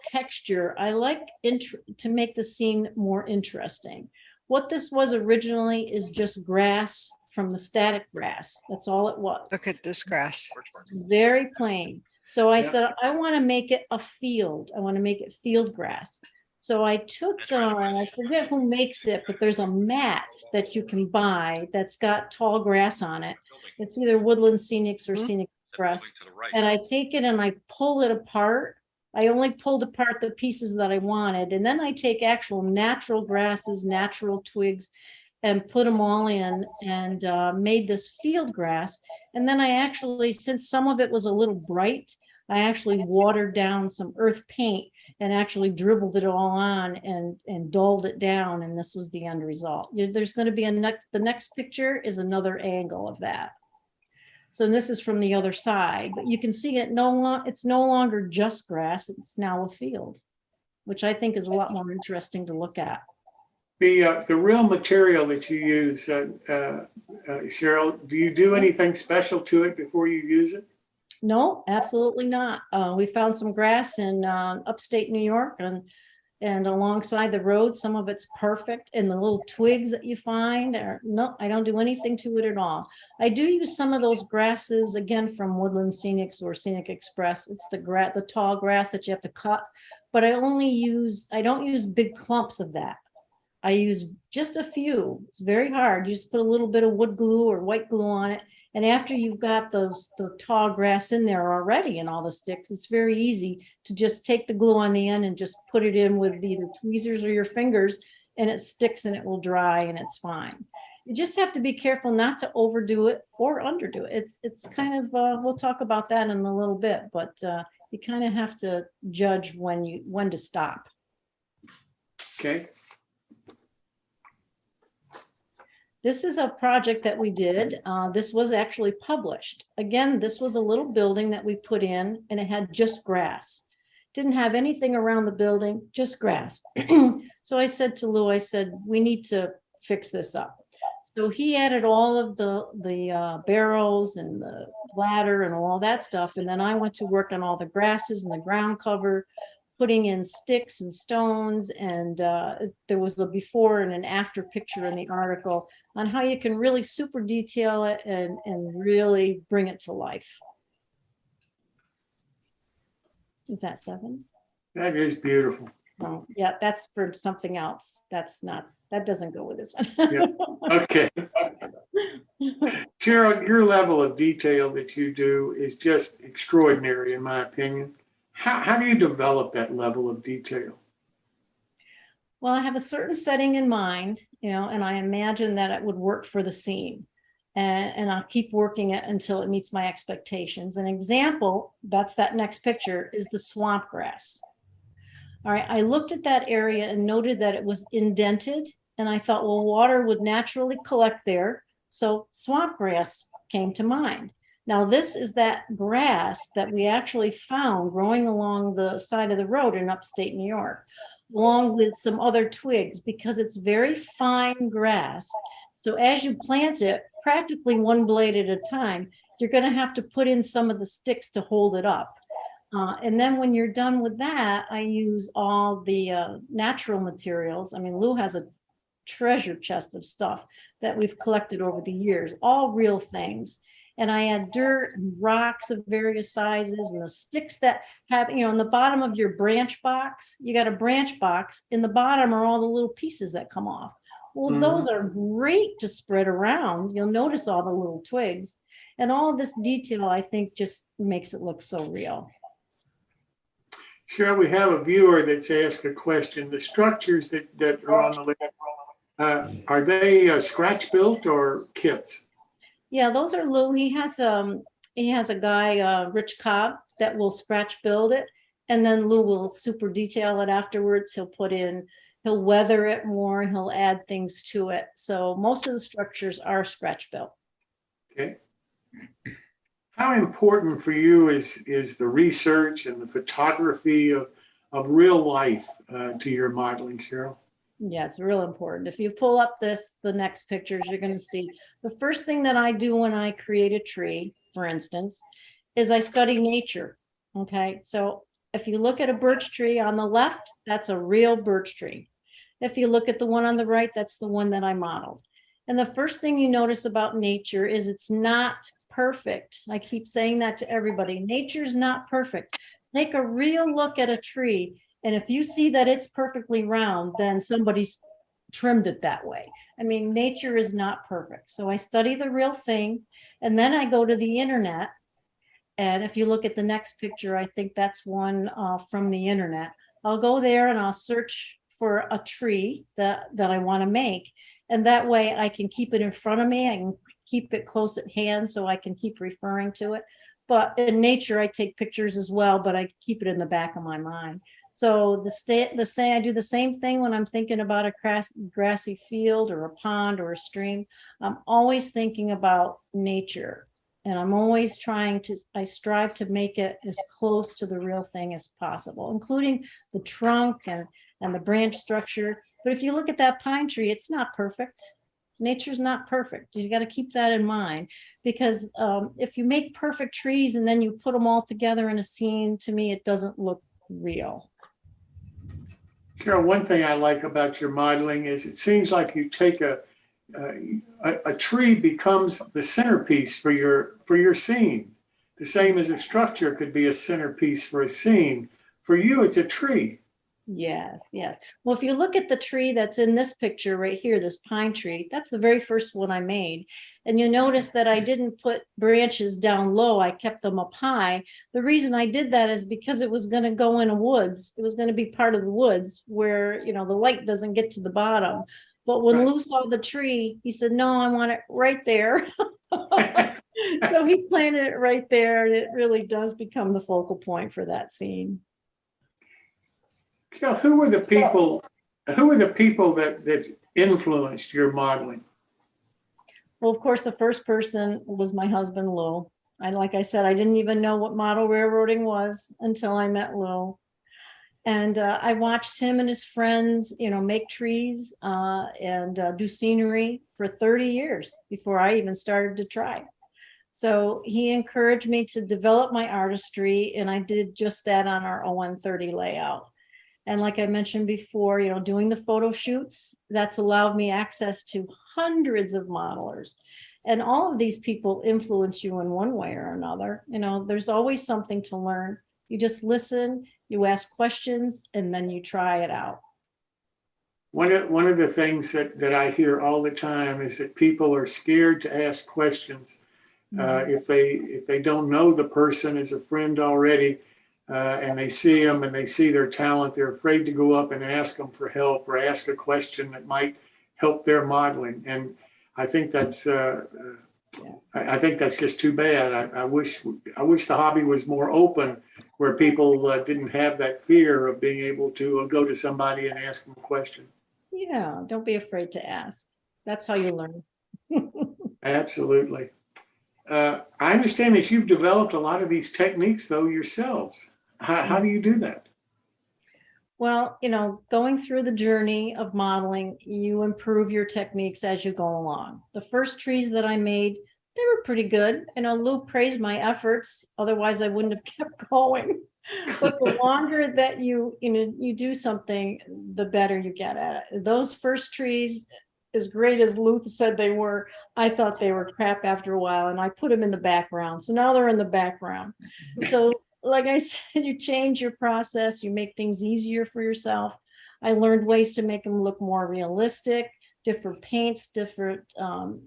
texture. I like to make the scene more interesting. What this was originally is just grass from the static grass. That's all it was. Look at this grass. Very plain. So I Yeah. said, I want to make it a field. I want to make it field grass. So I took, I forget who makes it, but there's a mat that you can buy that's got tall grass on it. It's either Woodland Scenics or Scenic Express. Building to the right. And I take it and I pull it apart. I only pulled apart the pieces that I wanted. And then I take actual natural grasses, natural twigs, and put them all in, and made this field grass. And then I actually, since some of it was a little bright, I actually watered down some earth paint and actually dribbled it all on and dulled it down. And this was the end result. There's going to be the next picture is another angle of that. So this is from the other side, but you can see it's no longer just grass. It's now a field, which I think is a lot more interesting to look at. The real material that you use, Cheryl, do you do anything special to it before you use it? No, absolutely not. We found some grass in upstate New York, and alongside the road, some of it's perfect. And the little twigs that you find no, I don't do anything to it at all. I do use some of those grasses, again, from Woodland Scenics or Scenic Express. It's the tall grass that you have to cut, but I don't use big clumps of that. I use just a few. It's very hard. You just put a little bit of wood glue or white glue on it. And after you've got the tall grass in there already and all the sticks, it's very easy to just take the glue on the end and just put it in with either tweezers or your fingers, and it sticks and it will dry and it's fine. You just have to be careful not to overdo it or underdo it. It's kind of, we'll talk about that in a little bit, but you kind of have to judge when to stop. Okay. This is a project that we did. This was actually published. Again, this was a little building that we put in, and it had just grass. Didn't have anything around the building, just grass. So I said to Lou, I said, we need to fix this up. So he added all of the barrels and the ladder and all that stuff. And then I went to work on all the grasses and the ground cover, putting in sticks and stones. And there was a before and an after picture in the article on how you can really super detail it and really bring it to life. Is that 7? That is beautiful. Oh, yeah, that's for something else. That doesn't go with this one. Yeah. Okay. Cheryl, your level of detail that you do is just extraordinary, in my opinion. How do you develop that level of detail? Well, I have a certain setting in mind, and I imagine that it would work for the scene. And I'll keep working it until it meets my expectations. An example, that's that next picture, is the swamp grass. All right, I looked at that area and noted that it was indented, and I thought, well, water would naturally collect there. So swamp grass came to mind. Now, this is that grass that we actually found growing along the side of the road in upstate New York, along with some other twigs, because it's very fine grass. So as you plant it, practically one blade at a time, you're going to have to put in some of the sticks to hold it up. And then when you're done with that, I use all the natural materials. I mean, Lou has a treasure chest of stuff that we've collected over the years, all real things. And I add dirt and rocks of various sizes, and the sticks that have, in the bottom of your branch box, you got a branch box. In the bottom are all the little pieces that come off. Well, those are great to spread around. You'll notice all the little twigs, and all this detail, I think, just makes it look so real. Cheryl, we have a viewer that's asked a question. The structures that are on the list, are they scratch built or kits? Yeah, those are Lou. He has a guy, Rich Cobb, that will scratch build it, and then Lou will super detail it afterwards. He'll weather it more, he'll add things to it. So most of the structures are scratch built. Okay. How important for you is the research and the photography of real life to your modeling, Cheryl? Yeah, it's real important. If you pull up the next pictures, you're going to see the first thing that I do when I create a tree, for instance, is I study nature. Okay, so if you look at a birch tree on the left, that's a real birch tree. If you look at the one on the right, that's the one that I modeled. And the first thing you notice about nature is it's not perfect. I keep saying that to everybody. Nature's not perfect. Take a real look at a tree, and if you see that it's perfectly round, then somebody's trimmed it that way. I mean, nature is not perfect. So I study the real thing, and then I go to the internet. And if you look at the next picture, I think that's one from the internet. I'll go there and I'll search for a tree that I want to make. And that way I can keep it in front of me. I can keep it close at hand so I can keep referring to it. But in nature, I take pictures as well, but I keep it in the back of my mind. So I do the same thing when I'm thinking about a grassy field or a pond or a stream. I'm always thinking about nature, and I'm always I strive to make it as close to the real thing as possible, including the trunk and the branch structure. But if you look at that pine tree, it's not perfect. Nature's not perfect. You got to keep that in mind, because if you make perfect trees and then you put them all together in a scene, to me, it doesn't look real. Cheryl, one thing I like about your modeling is it seems like you take a tree becomes the centerpiece for your scene. The same as a structure could be a centerpiece for a scene. For you, it's a tree. Yes, yes. Well, if you look at the tree that's in this picture right here, this pine tree, that's the very first one I made. And you notice that I didn't put branches down low. I kept them up high. The reason I did that is because it was going to go in a woods. It was going to be part of the woods where, the light doesn't get to the bottom. But when Lou saw the tree, he said, no, I want it right there. So he planted it right there, and it really does become the focal point for that scene. Cheryl, who were the people that influenced your modeling? Well, of course, the first person was my husband, Lou. Like I said, I didn't even know what model railroading was until I met Lou. And I watched him and his friends, make trees and do scenery for 30 years before I even started to try. So he encouraged me to develop my artistry, and I did just that on our 0130 layout. And like I mentioned before, doing the photo shoots, that's allowed me access to hundreds of modelers. And all of these people influence you in one way or another. There's always something to learn. You just listen, you ask questions, and then you try it out. One of the things that I hear all the time is that people are scared to ask questions. If they don't know the person as a friend already, and they see them and they see their talent, they're afraid to go up and ask them for help or ask a question that might help their modeling. And I think that's just too bad. I wish the hobby was more open, where people didn't have that fear of being able to go to somebody and ask them a question. Yeah, don't be afraid to ask. That's how you learn. Absolutely. I understand that you've developed a lot of these techniques, though, yourselves. How do you do that? Well, going through the journey of modeling, you improve your techniques as you go along. The first trees that I made, they were pretty good. Lou praised my efforts. Otherwise, I wouldn't have kept going. But the longer that you do something, the better you get at it. Those first trees, as great as Lou said they were, I thought they were crap after a while, and I put them in the background. So now they're in the background. So like I said, you change your process, you make things easier for yourself. I learned ways to make them look more realistic, different paints, different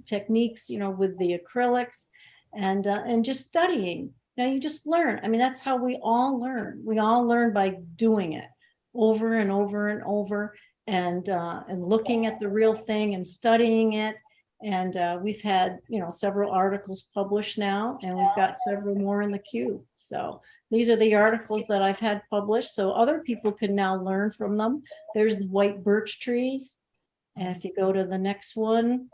techniques, with the acrylics, and just studying. Now you just learn. I mean, that's how we all learn. We all learn by doing it over and over and over, and looking at the real thing and studying it. And we've had, several articles published now, and we've got several more in the queue. So these are the articles that I've had published, so other people can now learn from them. There's the white birch trees. And if you go to the next one,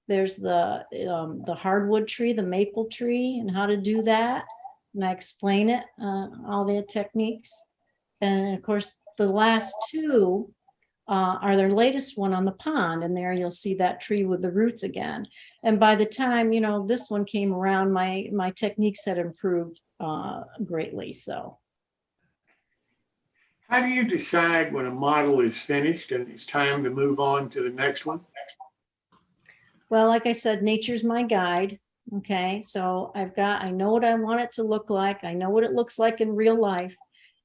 There's the hardwood tree, the maple tree, and how to do that. And I explain it, all the techniques. And of course, the last two are their latest one on the pond. And there you'll see that tree with the roots again. And by the time, you know, this one came around, my techniques had improved greatly. So. How do you decide when a model is finished and it's time to move on to the next one? Well, like I said, nature's my guide. Okay, so I know what I want it to look like. I know what it looks like in real life.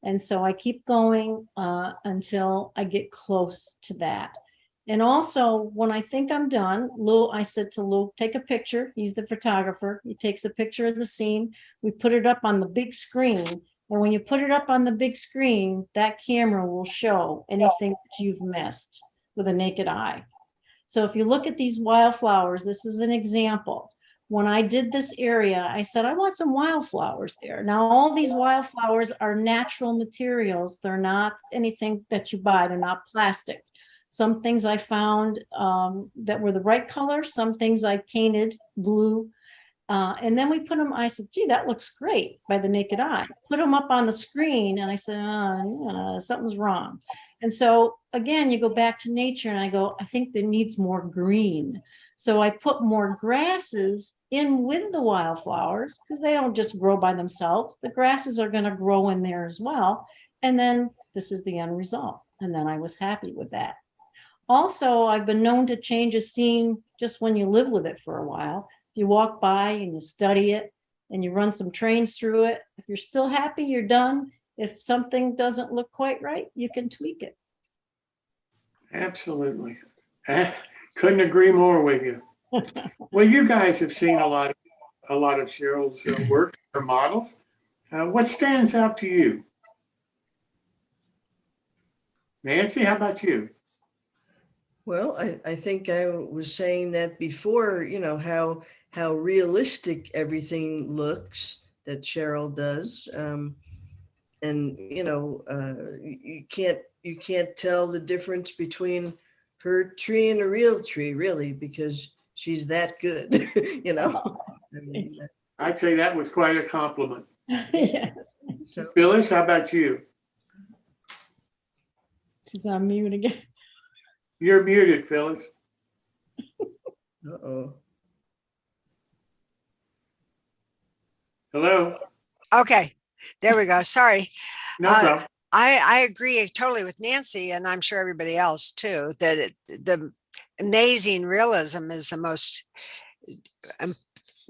And so I keep going until I get close to that. And also, when I think I'm done, Lou, I said to Lou, take a picture. He's the photographer. He takes a picture of the scene. We put it up on the big screen. And when you put it up on the big screen, that camera will show anything that you've missed with a naked eye. So if you look at these wildflowers, this is an example. When I did this area, I said, I want some wildflowers there. Now, all these wildflowers are natural materials. They're not anything that you buy. They're not plastic. Some things I found that were the right color. Some things I painted blue. And then we put them, I said, gee, that looks great by the naked eye. Put them up on the screen and I said, something's wrong. And so again, you go back to nature and I go, I think there needs more green. So I put more grasses in with the wildflowers because they don't just grow by themselves. The grasses are going to grow in there as well. And then this is the end result. And then I was happy with that. Also, I've been known to change a scene just when you live with it for a while. You walk by and you study it and you run some trains through it. If you're still happy, you're done. If something doesn't look quite right, you can tweak it. Absolutely. Couldn't agree more with you. Well, you guys have seen a lot of Cheryl's work, her models. What stands out to you? Nancy, how about you? Well, I think I was saying that before, you know, how realistic everything looks that Cheryl does. And, you know, you can't tell the difference between her tree and a real tree, really, because she's that good, you know. I mean, I'd say that was quite a compliment. Yes. so Phyllis, how about you? She's on mute again. You're muted, Phyllis. uh-oh. Hello? Okay, there we go. Sorry. No problem. I agree totally with Nancy, and I'm sure everybody else too, that the amazing realism is the most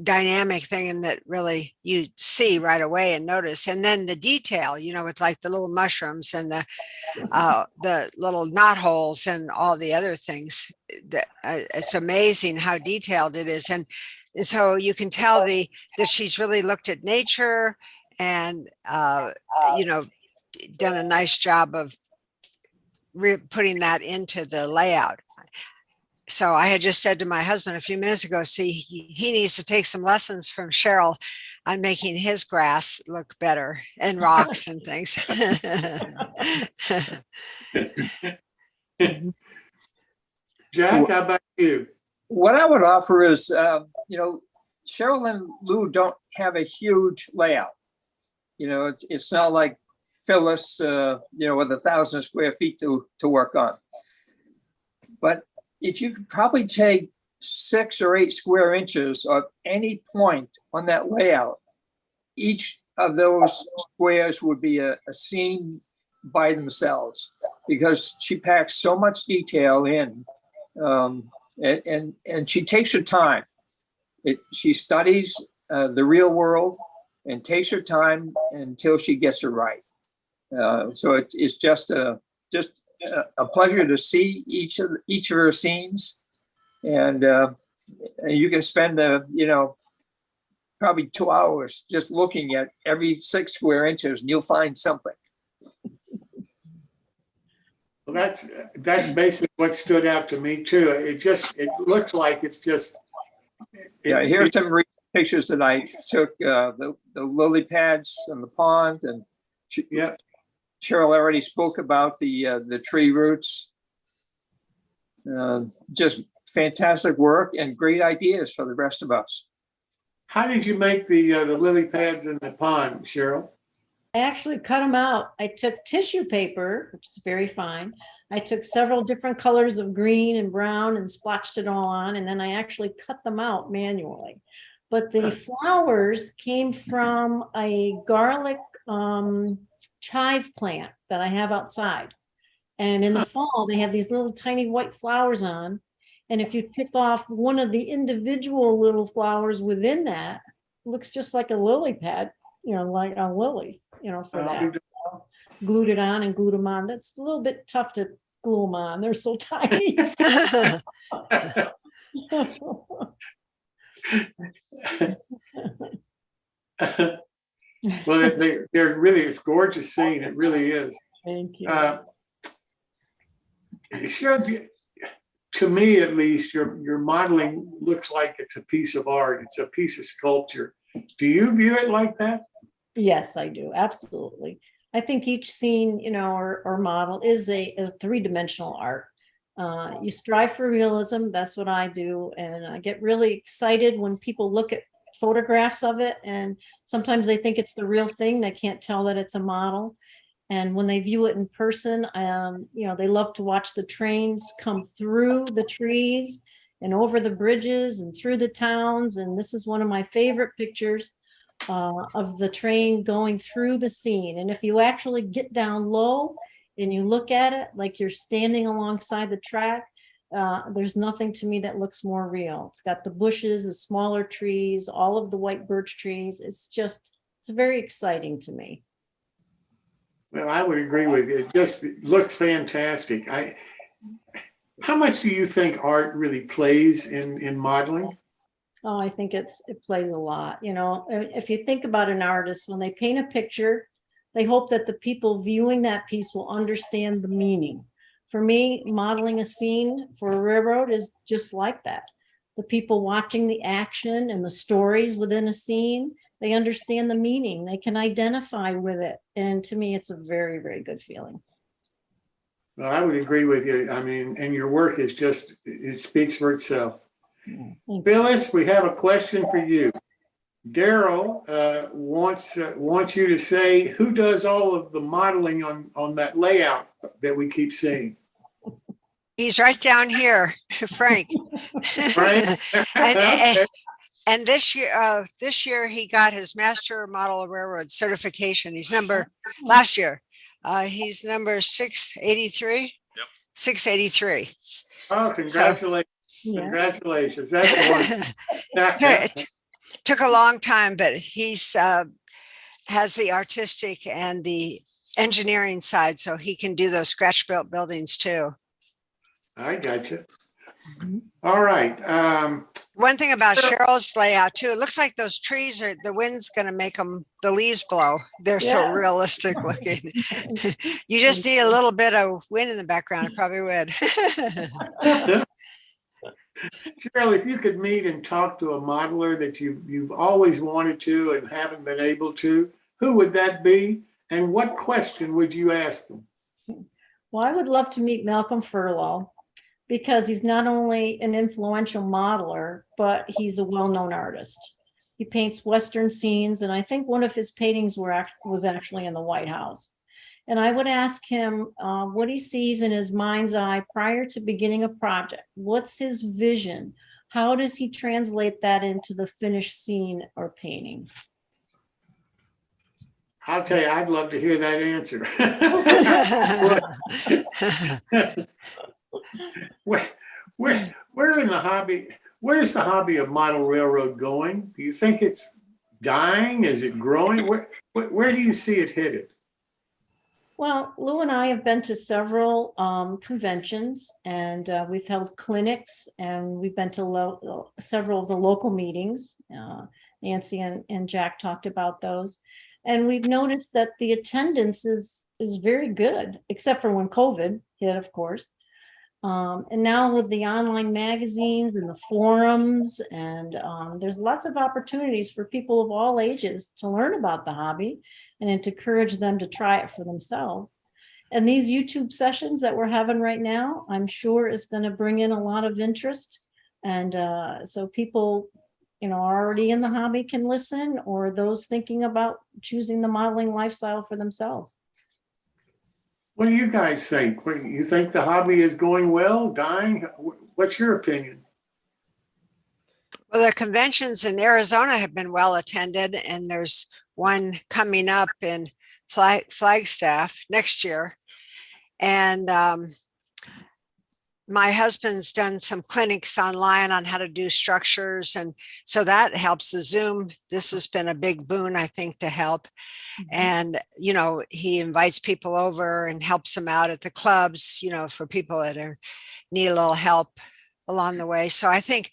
dynamic thing, and that really you see right away and notice. And then the detail, you know, it's like the little mushrooms and the little knot holes and all the other things. That it's amazing how detailed it is, and so you can tell that she's really looked at nature and you know, done a nice job of putting that into the layout. So I had just said to my husband a few minutes ago, see, he needs to take some lessons from Cheryl on making his grass look better and rocks and things. Jack, how about you? What I would offer is, you know, Cheryl and Lou don't have a huge layout. You know, it's not like Phyllis, you know, with 1,000 square feet to work on. But if you could probably take 6 or 8 square inches of any point on that layout, each of those squares would be a scene by themselves, because she packs so much detail in, and she takes her time. She studies the real world and takes her time until she gets it right. So it's just a pleasure to see each of her scenes, and you can spend you know, probably 2 hours just looking at every 6 square inches, and you'll find something. Well, that's basically what stood out to me too. It looks like it's just. Yeah, here's some pictures that I took, the lily pads on the pond, and Yeah. Cheryl already spoke about the tree roots. Just fantastic work and great ideas for the rest of us. How did you make the lily pads in the pond, Cheryl? I actually cut them out. I took tissue paper, which is very fine. I took several different colors of green and brown and splotched it all on, and then I actually cut them out manually. But the flowers came from a garlic chive plant that I have outside. And in the fall, they have these little tiny white flowers on. And if you pick off one of the individual little flowers within that, it looks just like a lily pad, like a lily, for that. So, glued it on and glued them on. That's a little bit tough to glue them on. They're so tiny. Well, they're really, it's gorgeous scene. It really is. Thank you. Cheryl, to me, at least, your modeling looks like it's a piece of art. It's a piece of sculpture. Do you view it like that? Yes, I do. Absolutely. I think each scene, or model is a three-dimensional art. You strive for realism. That's what I do. And I get really excited when people look at photographs of it. And sometimes they think it's the real thing. They can't tell that it's a model. And when they view it in person, they love to watch the trains come through the trees and over the bridges and through the towns. And this is one of my favorite pictures of the train going through the scene. And if you actually get down low and you look at it like you're standing alongside the track, there's nothing to me that looks more real. It's got the bushes, the smaller trees, all of the white birch trees. It's very exciting to me. Well, I would agree with you. It just looks fantastic. How much do you think art really plays in modeling? Oh, I think it plays a lot. If you think about an artist, when they paint a picture, they hope that the people viewing that piece will understand the meaning. For me, modeling a scene for a railroad is just like that. The people watching the action and the stories within a scene, they understand the meaning. They can identify with it. And to me, it's a very, very good feeling. Well, I would agree with you. I mean, and your work is it speaks for itself. Phyllis, we have a question for you. Daryl wants you to say who does all of the modeling on that layout that we keep seeing. He's right down here, Frank. Frank? And this year he got his Master Model Railroad certification. Last year, he's number 683. Yep. 683. Oh, congratulations. Yeah. Congratulations. That's one. Took a long time, but he's has the artistic and the engineering side, so he can do those scratch built buildings too. I got you. All right. One thing about Cheryl's layout too, it looks like those trees the wind's going to make the leaves blow. They're so realistic looking. You just need a little bit of wind in the background. It probably would. Cheryl, if you could meet and talk to a modeler that you've always wanted to and haven't been able to, who would that be? And what question would you ask them? Well, I would love to meet Malcolm Furlow because he's not only an influential modeler, but he's a well-known artist. He paints Western scenes, and I think one of his paintings was actually in the White House. And I would ask him what he sees in his mind's eye prior to beginning a project. What's his vision? How does he translate that into the finished scene or painting? I'll tell you, I'd love to hear that answer. Where in the hobby, where's the hobby of model railroad going? Do you think it's dying? Is it growing? Where do you see it headed? Well, Lou and I have been to several conventions, and we've held clinics, and we've been to several of the local meetings. Nancy and Jack talked about those. And we've noticed that the attendance is very good, except for when COVID hit, of course. And now with the online magazines and the forums, and there's lots of opportunities for people of all ages to learn about the hobby and to encourage them to try it for themselves. And these YouTube sessions that we're having right now, I'm sure is going to bring in a lot of interest. And so people, you know, are already in the hobby can listen, or those thinking about choosing the modeling lifestyle for themselves. What do you guys think? You think the hobby is going well, dying? What's your opinion? Well, the conventions in Arizona have been well attended, and there's one coming up in Flagstaff next year. And my husband's done some clinics online on how to do structures. And so that helps the Zoom. This has been a big boon, I think, to help. And, you know, he invites people over and helps them out at the clubs, you know, for people that need a little help along the way. So I think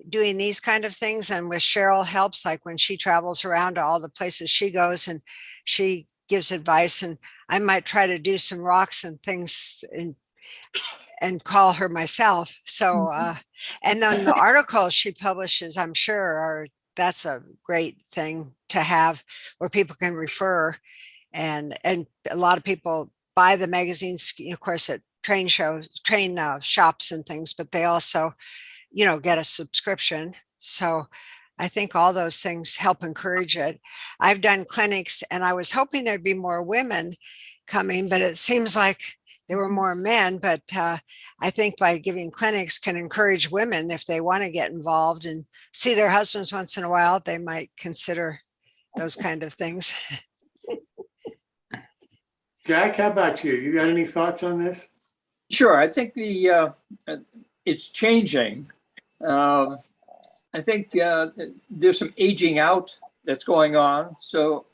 doing these kind of things, and with Cheryl helps, like when she travels around to all the places she goes and she gives advice, and I might try to do some rocks and things and call her myself. So, and then the articles she publishes, I'm sure that's a great thing to have where people can refer, and a lot of people buy the magazines, of course, at train shops and things, but they also, you know, get a subscription. So I think all those things help encourage it. I've done clinics, and I was hoping there'd be more women coming, but it seems like there were more men. But I think by giving clinics can encourage women, if they want to get involved and see their husbands once in a while, they might consider those kind of things. Jack, how about you? You got any thoughts on this? Sure. I think it's changing. I think there's some aging out that's going on. So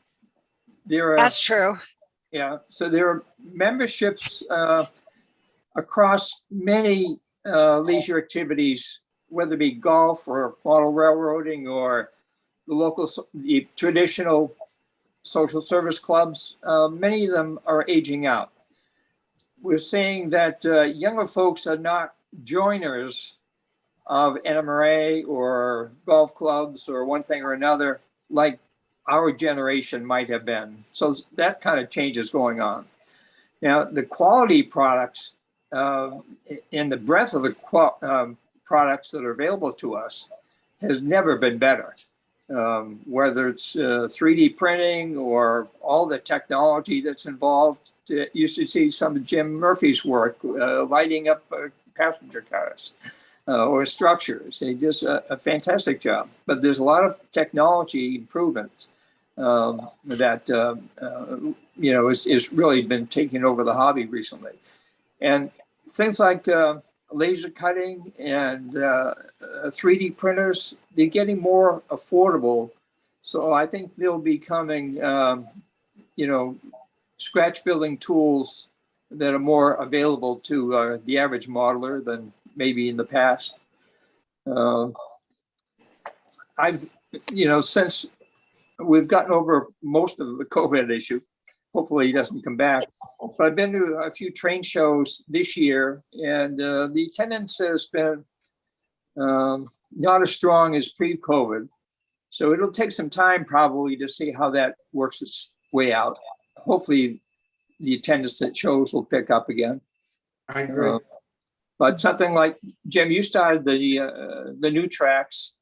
That's true. Yeah. So there are memberships across many leisure activities, whether it be golf or model railroading or the traditional social service clubs. Many of them are aging out. We're seeing that younger folks are not joiners of NMRA or golf clubs or one thing or another like our generation might have been. So that kind of change is going on. Now, the quality products and the breadth of the products that are available to us has never been better. Whether it's 3D printing or all the technology that's involved. You should see some of Jim Murphy's work, lighting up passenger cars or structures. He does a fantastic job. But there's a lot of technology improvements that you know is really been taking over the hobby recently, and things like laser cutting and 3D printers, they're getting more affordable. So I think they'll be coming, you know, scratch building tools that are more available to the average modeler than maybe in the past. I've, you know, since we've gotten over most of the COVID issue, hopefully he doesn't come back. But I've been to a few train shows this year, and the attendance has been not as strong as pre-COVID. So it'll take some time probably to see how that works its way out. Hopefully the attendance at shows will pick up again. I agree. But something like, Jim, you started the new tracks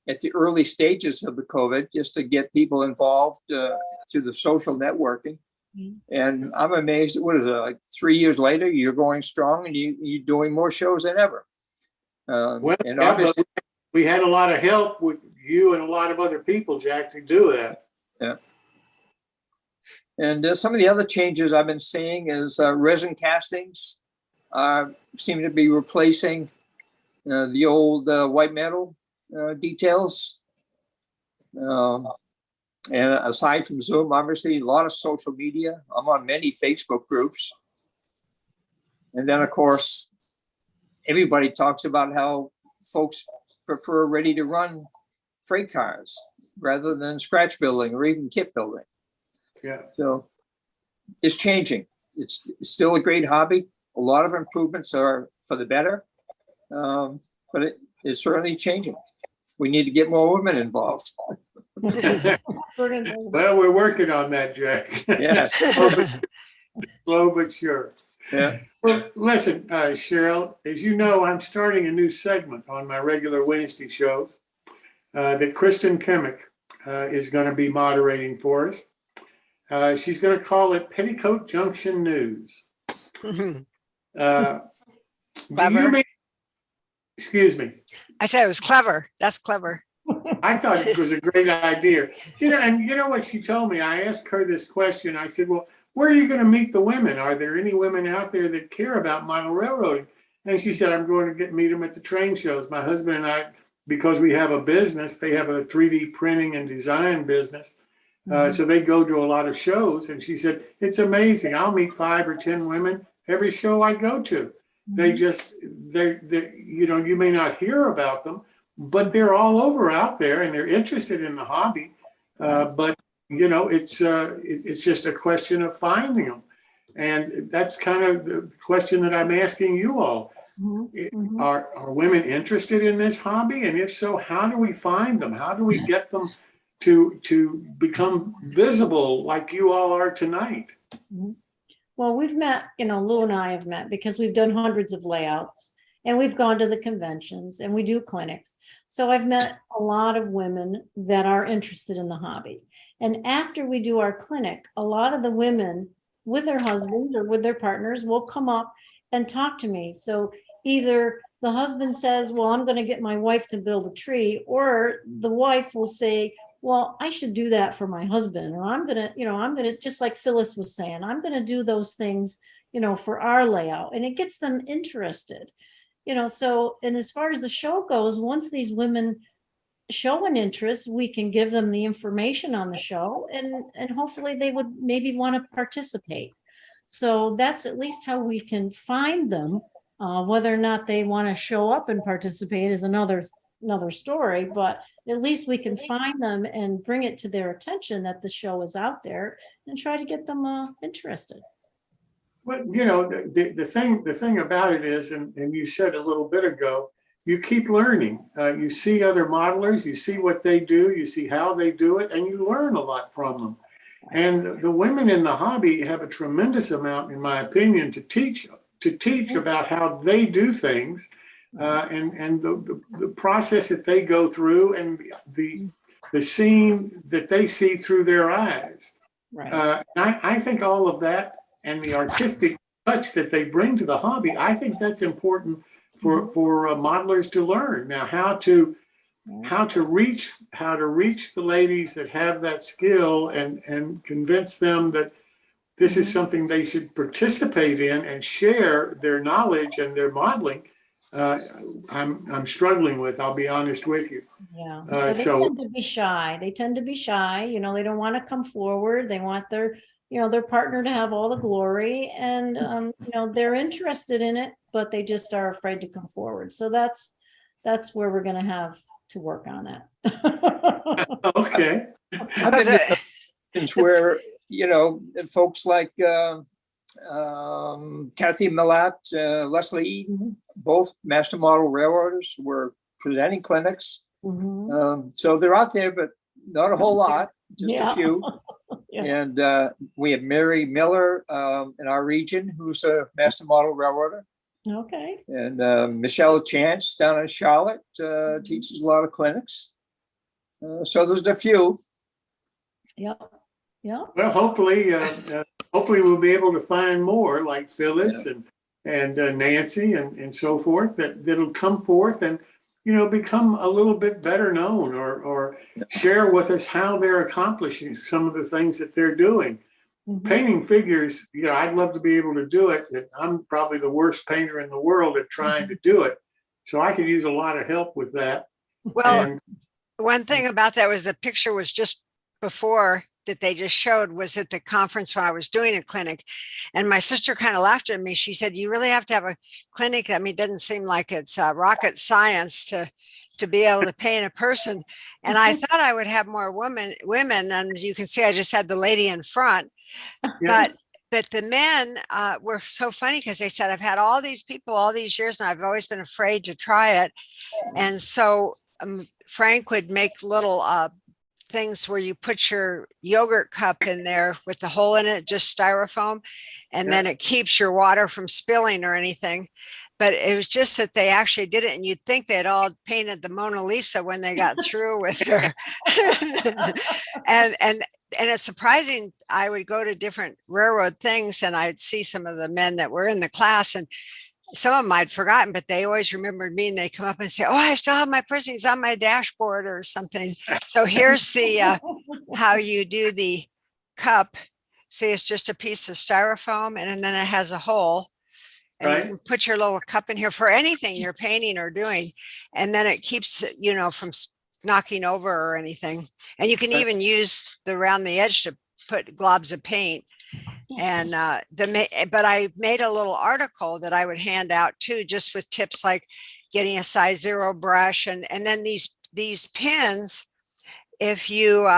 at the early stages of the COVID, just to get people involved through the social networking. And I'm amazed, what is it, like 3 years later, you're going strong and you're doing more shows than ever. Well, and yeah, obviously, but we had a lot of help with you and a lot of other people, Jack, to do that. yeah. And some of the other changes I've been seeing is resin castings seem to be replacing the old white metal details. And aside from Zoom, obviously a lot of social media. I'm on many Facebook groups. And then of course, everybody talks about how folks prefer ready to run freight cars rather than scratch building or even kit building. Yeah. So it's changing. It's still a great hobby. A lot of improvements are for the better, but it's certainly changing. We need to get more women involved. Well, we're working on that, Jack. Yes. A Slow but sure. Yeah. Well, listen, Cheryl, as you know, I'm starting a new segment on my regular Wednesday shows that Kristen Kimmick is going to be moderating for us. She's going to call it Petticoat Junction News. Mhm. Do Clever. you mean, excuse me, I said it was clever. That's clever. I thought it was a great idea. And you know what she told me? I asked her this question. I said, well, where are you going to meet the women? Are there any women out there that care about model railroading? And she said, I'm going to meet them at the train shows. My husband and I, because we have a business, they have a 3D printing and design business. So they go to a lot of shows. And she said, it's amazing. I'll meet 5 or 10 women every show I go to. They just, you may not hear about them, but they're all over out there and they're interested in the hobby. But it's just a question of finding them. And that's kind of the question that I'm asking you all. Are women interested in this hobby? And if so, how do we find them? How do we get them to become visible like you all are tonight? Well, we've met, Lou and I have met because we've done hundreds of layouts and we've gone to the conventions and we do clinics. So I've met a lot of women that are interested in the hobby. And after we do our clinic, a lot of the women with their husbands or with their partners will come up and talk to me. So either the husband says, well, I'm going to get my wife to build a tree, or the wife will say, well, I should do that for my husband. Or I'm going to, just like Phyllis was saying, I'm going to do those things, for our layout. And it gets them interested, so, and as far as the show goes, once these women show an interest, we can give them the information on the show and hopefully they would maybe want to participate. So that's at least how we can find them. Whether or not they want to show up and participate is another story, but at least we can find them and bring it to their attention that the show is out there and try to get them interested. But the thing about it is, and you said a little bit ago, you keep learning. You see other modelers, you see what they do, you see how they do it, and you learn a lot from them. And the women in the hobby have a tremendous amount, in my opinion, to teach about how they do things, and the process that they go through, and the scene that they see through their eyes. Right. I think all of that and the artistic touch that they bring to the hobby, I think that's important for modelers to learn. Now, how to reach the ladies that have that skill and convince them that this is something they should participate in and share their knowledge and their modeling. I'm struggling with, I'll be honest with you. Yeah. They tend to be shy. They they don't want to come forward. They want their partner to have all the glory, and they're interested in it, but they just are afraid to come forward. So that's where we're going to have to work on it. Okay. I've been in where, folks like Kathy Millat, Leslie Eaton, both master model railroaders, were presenting clinics. So they're out there, but not a whole lot, just a few. Yeah. And we have Mary Miller in our region, who's a master model railroader. Okay. And Michelle Chance down in Charlotte teaches a lot of clinics. So there's a few. Yep. Yeah. Well, hopefully we'll be able to find more like Phyllis and Nancy and so forth that'll come forth and become a little bit better known or share with us how they're accomplishing some of the things that they're doing. Painting figures, I'd love to be able to do it. I'm probably the worst painter in the world at trying to do it. So I could use a lot of help with that. Well, one thing about that was the picture was just before that they just showed was at the conference when I was doing a clinic. And my sister kind of laughed at me. She said, you really have to have a clinic. I mean, it doesn't seem like it's rocket science to be able to paint a person. And I thought I would have more women. And you can see I just had the lady in front. Yeah. But the men were so funny because they said, I've had all these people all these years and I've always been afraid to try it. And so Frank would make little things where you put your yogurt cup in there with the hole in it, just styrofoam, and then it keeps your water from spilling or anything. But it was just that they actually did it, and you'd think they'd all painted the Mona Lisa when they got through with her. and it's surprising. I would go to different railroad things, and I'd see some of the men that were in the class, and some of them I'd forgotten, but they always remembered me, and they come up and say, "Oh, I still have my purse. It's on my dashboard or something." So here's the how you do the cup. See, it's just a piece of styrofoam, and then it has a hole. And you can put your little cup in here for anything you're painting or doing. And then it keeps, you know, from knocking over or anything. And you can even use around the edge to put globs of paint. And but I made a little article that I would hand out too, just with tips like getting a size 0 brush. And then these pins, if you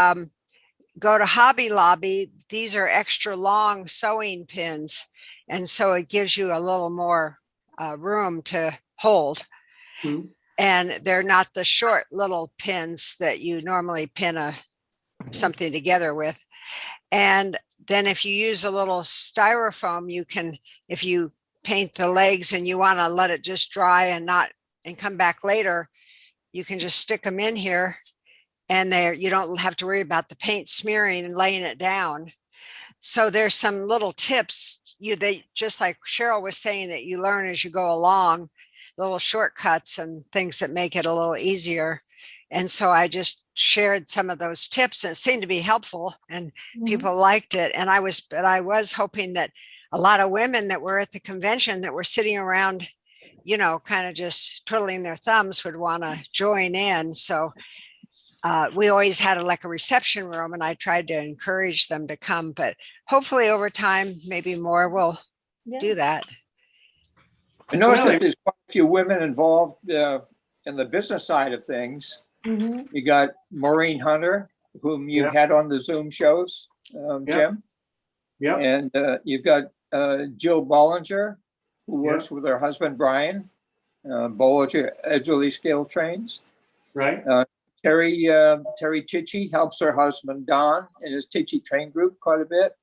go to Hobby Lobby, these are extra long sewing pins. And so it gives you a little more room to hold. Mm-hmm. And they're not the short little pins that you normally pin something together with. And then if you use a little styrofoam, you can, if you paint the legs and you want to let it just dry and come back later, you can just stick them in here, and you don't have to worry about the paint smearing and laying it down. So there's some little tips they just like Cheryl was saying that you learn as you go along, little shortcuts and things that make it a little easier. And so I just shared some of those tips, and it seemed to be helpful, and people liked it. And I was hoping that a lot of women that were at the convention that were sitting around, you know, kind of just twiddling their thumbs would want to join in. So we always had like a reception room, and I tried to encourage them to come, but hopefully over time, maybe more will do that. I noticed that there's quite a few women involved in the business side of things. Mm-hmm. You got Maureen Hunter, whom you've had on the Zoom shows, Jim. Yeah. And you've got Jill Bollinger, who works with her husband, Brian. Bollinger Edgerly Scale Trains. Right. Terry Tichy helps her husband Don in his Tichy train group quite a bit.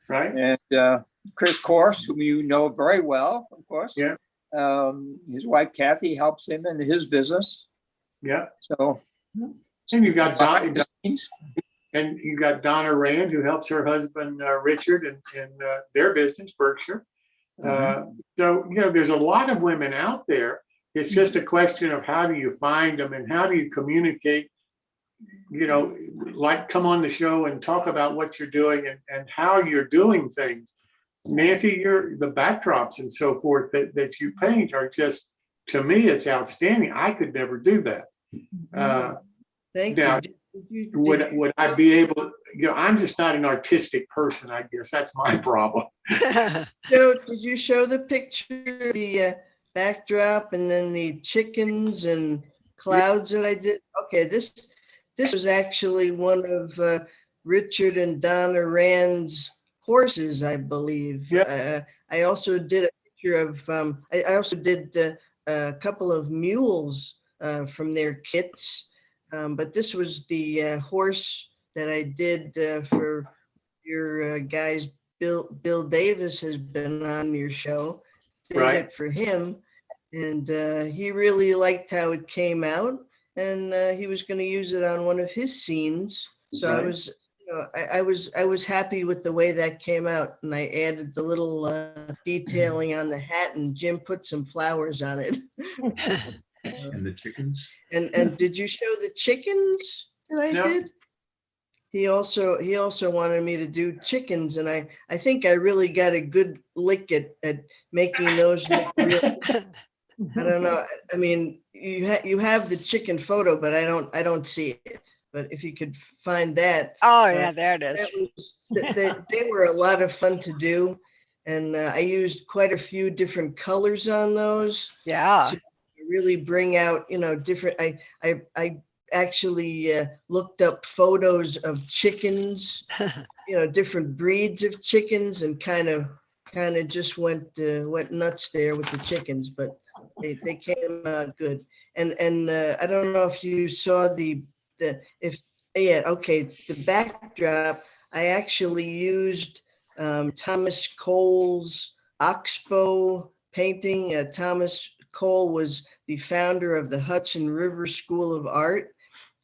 Right. And Chris Corse, whom you know very well, of course. Yeah. His wife Kathy helps him in his business. Yeah. So. And you got Donna Rand, who helps her husband Richard in their business, Berkshire. So you know, there's a lot of women out there. It's just a question of how do you find them and how do you communicate, you know, like come on the show and talk about what you're doing and how you're doing things. Nancy, the backdrops and so forth that you paint are just, to me, it's outstanding. I could never do that. Thank you. Would I be able, you know, I'm just not an artistic person, I guess. That's my problem. So did you show the picture, the backdrop, and then the chickens and clouds that I did? Okay, this was actually one of Richard and Donna Rand's horses, I believe. Yeah. I also did a picture of, I also did a couple of mules from their kits. But this was the horse that I did for your guys. Bill Davis has been on your show. Did it for him, and he really liked how it came out, and he was going to use it on one of his scenes. So I was, you know, I was happy with the way that came out, and I added the little detailing on the hat, and Jim put some flowers on it. And the chickens. And did you show the chickens that I did? He also wanted me to do chickens, and I think I really got a good lick at making those look real. I don't know. I mean, you have the chicken photo, but I don't see it. But if you could find that. Oh yeah, there it is. They were a lot of fun to do, and I used quite a few different colors on those. Yeah. To really bring out, you know, different. I actually looked up photos of chickens, you know, different breeds of chickens, and kind of just went nuts there with the chickens, but they came out good. And I don't know if you saw if Yeah, okay. The backdrop, I actually used Thomas Cole's Oxbow painting. Thomas Cole was the founder of the Hudson River School of Art,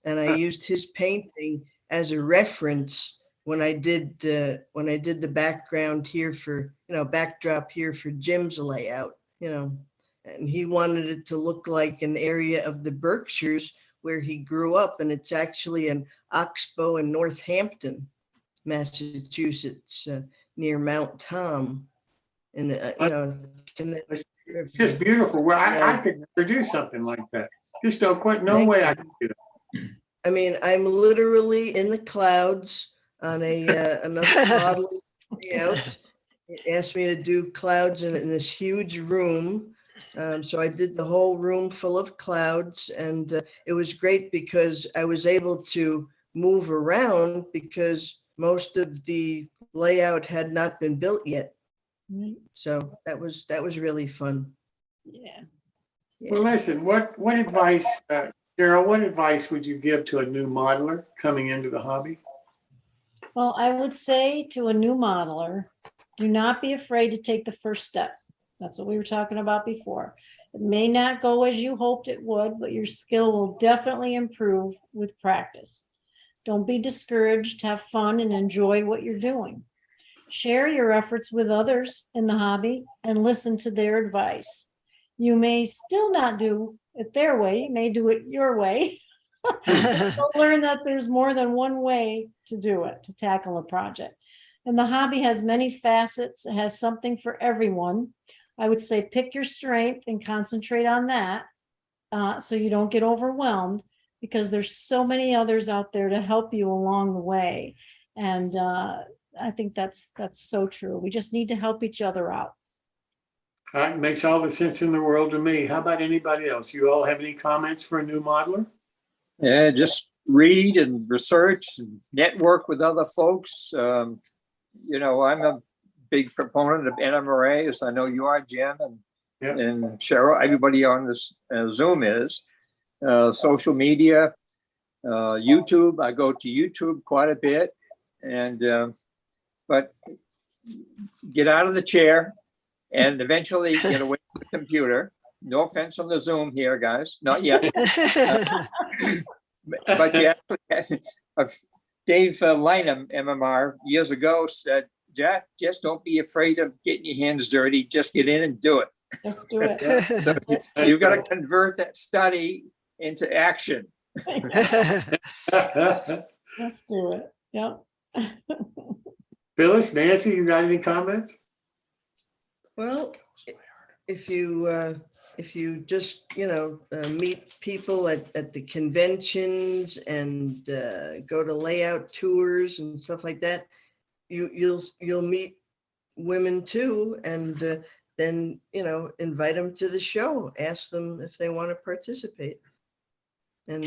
and I used his painting as a reference when I did the background here for, backdrop here for Jim's layout, and he wanted it to look like an area of the Berkshires where he grew up, and it's actually an Oxbow in Northampton, Massachusetts, near Mount Tom. And It's just beautiful. Well, I could produce something like that. Just don't quite, no way I could do it. I mean, I'm literally in the clouds on another model layout. It asked me to do clouds in this huge room. So I did the whole room full of clouds, and it was great because I was able to move around because most of the layout had not been built yet. So that was really fun. Yeah. Well, listen, what advice, Cheryl, what advice would you give to a new modeler coming into the hobby? Well, I would say to a new modeler, do not be afraid to take the first step. That's what we were talking about before. It may not go as you hoped it would, but your skill will definitely improve with practice. Don't be discouraged, have fun, and enjoy what you're doing. Share your efforts with others in the hobby and listen to their advice. You may still not do it their way, you may do it your way. You'll learn that there's more than one way to do it, to tackle a project. And the hobby has many facets, it has something for everyone. I would say pick your strength and concentrate on that, so you don't get overwhelmed, because there's so many others out there to help you along the way. And I think that's so true. We just need to help each other out. All right, makes all the sense in the world to me. How about anybody else? You all have any comments for a new modeler? Yeah, just read and research and network with other folks. I'm a big proponent of NMRA, as I know you are, Jim, and Cheryl. Everybody on this Zoom is. Social media, YouTube. I go to YouTube quite a bit, but get out of the chair and eventually get away from the computer. No offense on the Zoom here, guys, not yet. But yeah, Dave Lynham, MMR, years ago said, Jack, just don't be afraid of getting your hands dirty. Just get in and do it. Let's do it. So you've got to convert that study into action. Let's do it. Yep. Phyllis, Nancy, you got any comments? Well, if you just meet people at the conventions and go to layout tours and stuff like that, you'll meet women too, and then invite them to the show, ask them if they want to participate, and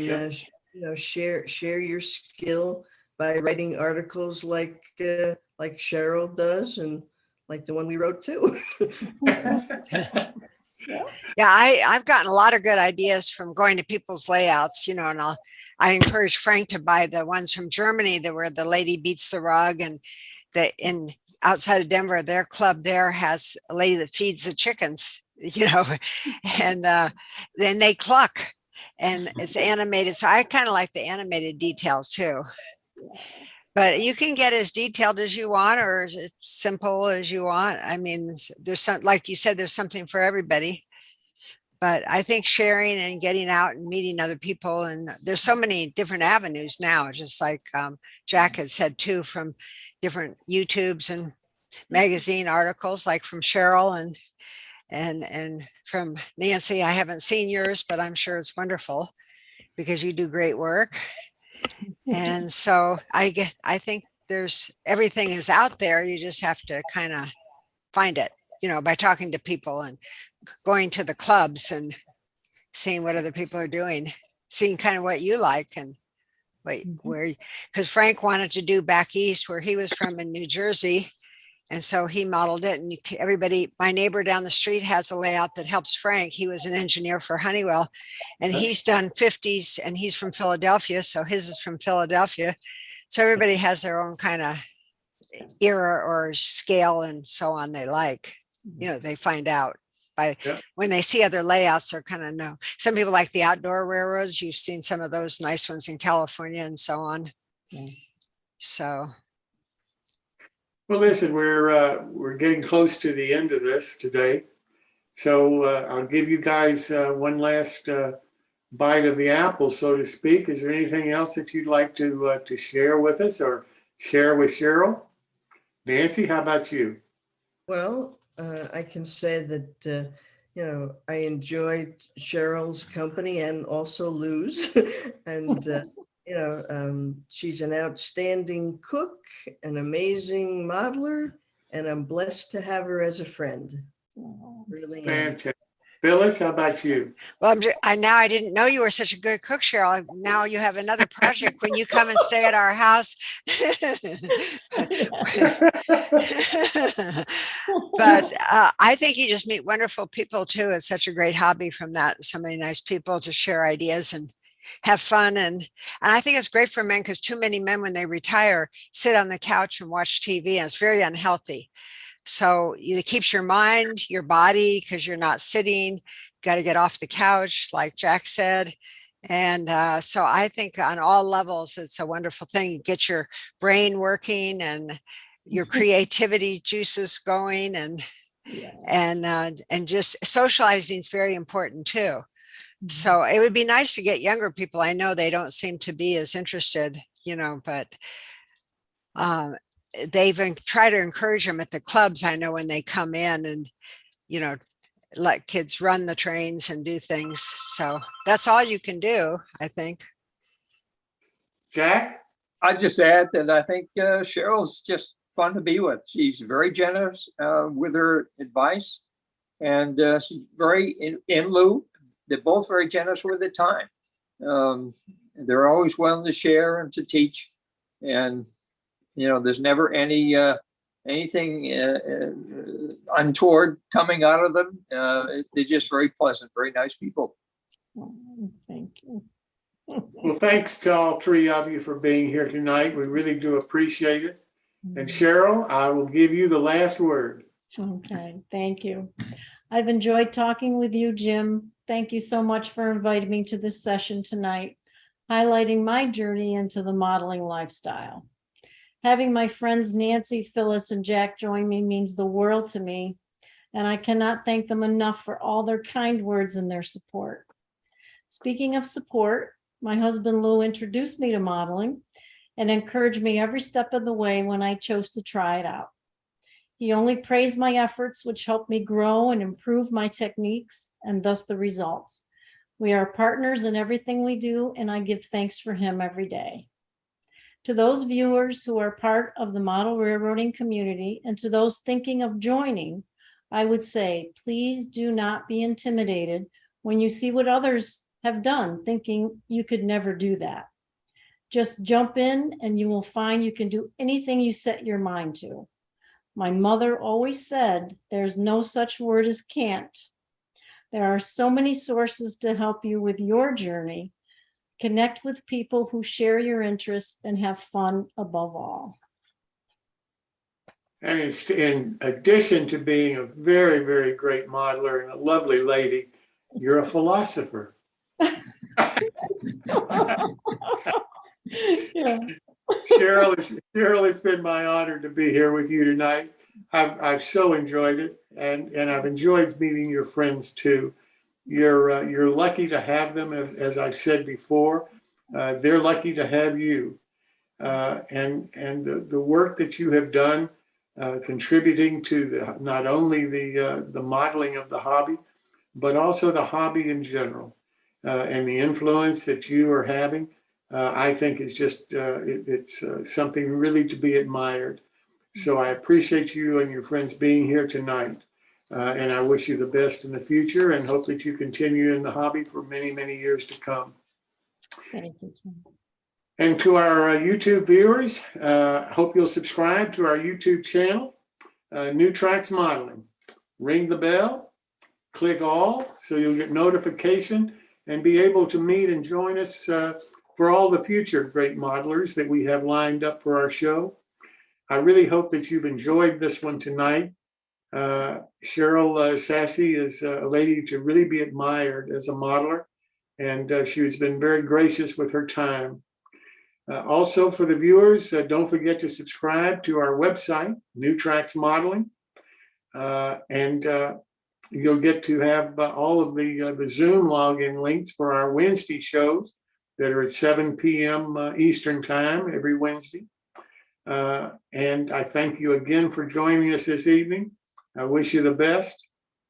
share your skill by writing articles like Cheryl does, and like the one we wrote too. Yeah, I've gotten a lot of good ideas from going to people's layouts, and I encourage Frank to buy the ones from Germany that where the lady beats the rug, and outside of Denver, their club there has a lady that feeds the chickens, and then they cluck, and it's animated. So I kind of like the animated details too. But you can get as detailed as you want or as simple as you want. I mean, there's some, like you said, there's something for everybody. But I think sharing and getting out and meeting other people, and there's so many different avenues now, just like Jack had said too, from different YouTubes and magazine articles, like from Cheryl and from Nancy. I haven't seen yours, but I'm sure it's wonderful because you do great work. And so I think there's everything is out there. You just have to kind of find it, by talking to people and going to the clubs and seeing what other people are doing, seeing kind of what you like and where, because Frank wanted to do back east where he was from in New Jersey. And so he modeled it, and everybody, my neighbor down the street has a layout that helps Frank. He was an engineer for Honeywell, and he's done 50s, and he's from Philadelphia. So his is from Philadelphia. So everybody has their own kind of era or scale and so on they like. They find out by when they see other layouts, they're kind of know. Some people like the outdoor railroads. You've seen some of those nice ones in California and so on. So. Well, listen, we're getting close to the end of this today. So I'll give you guys one last bite of the apple, so to speak. Is there anything else that you'd like to share with us or share with Cheryl? Nancy, how about you? Well, I can say that, I enjoyed Cheryl's company and also Lou's. And, she's an outstanding cook, an amazing modeler, and I'm blessed to have her as a friend. Really. Fantastic. Phyllis, how about you? Well, I didn't know you were such a good cook, Cheryl. Now you have another project when you come and stay at our house. But I think you just meet wonderful people too. It's such a great hobby from that. So many nice people to share ideas and have fun. And I think it's great for men, because too many men, when they retire, sit on the couch and watch TV, and it's very unhealthy. So it keeps your mind, your body, because you're not sitting, got to get off the couch, like Jack said. And so I think on all levels, it's a wonderful thing. You get your brain working and your creativity juices going, and just socializing is very important too. So it would be nice to get younger people. I know they don't seem to be as interested, but they even try to encourage them at the clubs. I know when they come in and, let kids run the trains and do things. So that's all you can do, I think. Jack? I'd just add that I think Cheryl's just fun to be with. She's very generous with her advice, and she's very in Lou. They're both very generous with their time. They're always willing to share and to teach, and there's never anything untoward coming out of them. They're just very pleasant, very nice people. Thank you. Well, thanks to all three of you for being here tonight. We really do appreciate it. And Cheryl, I will give you the last word. Okay, thank you. I've enjoyed talking with you, Jim. Thank you so much for inviting me to this session tonight, highlighting my journey into the modeling lifestyle. Having my friends Nancy, Phyllis, and Jack join me means the world to me, and I cannot thank them enough for all their kind words and their support. Speaking of support, my husband Lou introduced me to modeling and encouraged me every step of the way when I chose to try it out. He only praised my efforts, which helped me grow and improve my techniques, and thus the results. We are partners in everything we do, and I give thanks for him every day. To those viewers who are part of the model railroading community, and to those thinking of joining, I would say, please do not be intimidated when you see what others have done, thinking you could never do that. Just jump in and you will find you can do anything you set your mind to. My mother always said, there's no such word as can't. There are so many sources to help you with your journey. Connect with people who share your interests and have fun above all. And it's in addition to being a very, very great modeler and a lovely lady, you're a philosopher. Yeah. Cheryl, it's been my honor to be here with you tonight. I've so enjoyed it, and I've enjoyed meeting your friends too. You're lucky to have them, as I've said before. They're lucky to have you, and the work that you have done, contributing to not only the modeling of the hobby, but also the hobby in general, and the influence that you are having. I think it's just it's something really to be admired. So I appreciate you and your friends being here tonight. And I wish you the best in the future and hope that you continue in the hobby for many, many years to come. Thank you, Jim. And to our YouTube viewers, hope you'll subscribe to our YouTube channel. New Tracks Modeling. Ring the bell, click all, so you'll get notification and be able to meet and join us for all the future great modelers that we have lined up for our show. I really hope that you've enjoyed this one tonight. Cheryl Sassi is a lady to really be admired as a modeler, and she has been very gracious with her time. Also, for the viewers, don't forget to subscribe to our website, New Tracks Modeling, and you'll get to have all of the Zoom login links for our Wednesday shows that are at 7 p.m. Eastern Time every Wednesday. And I thank you again for joining us this evening. I wish you the best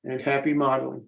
and happy modeling.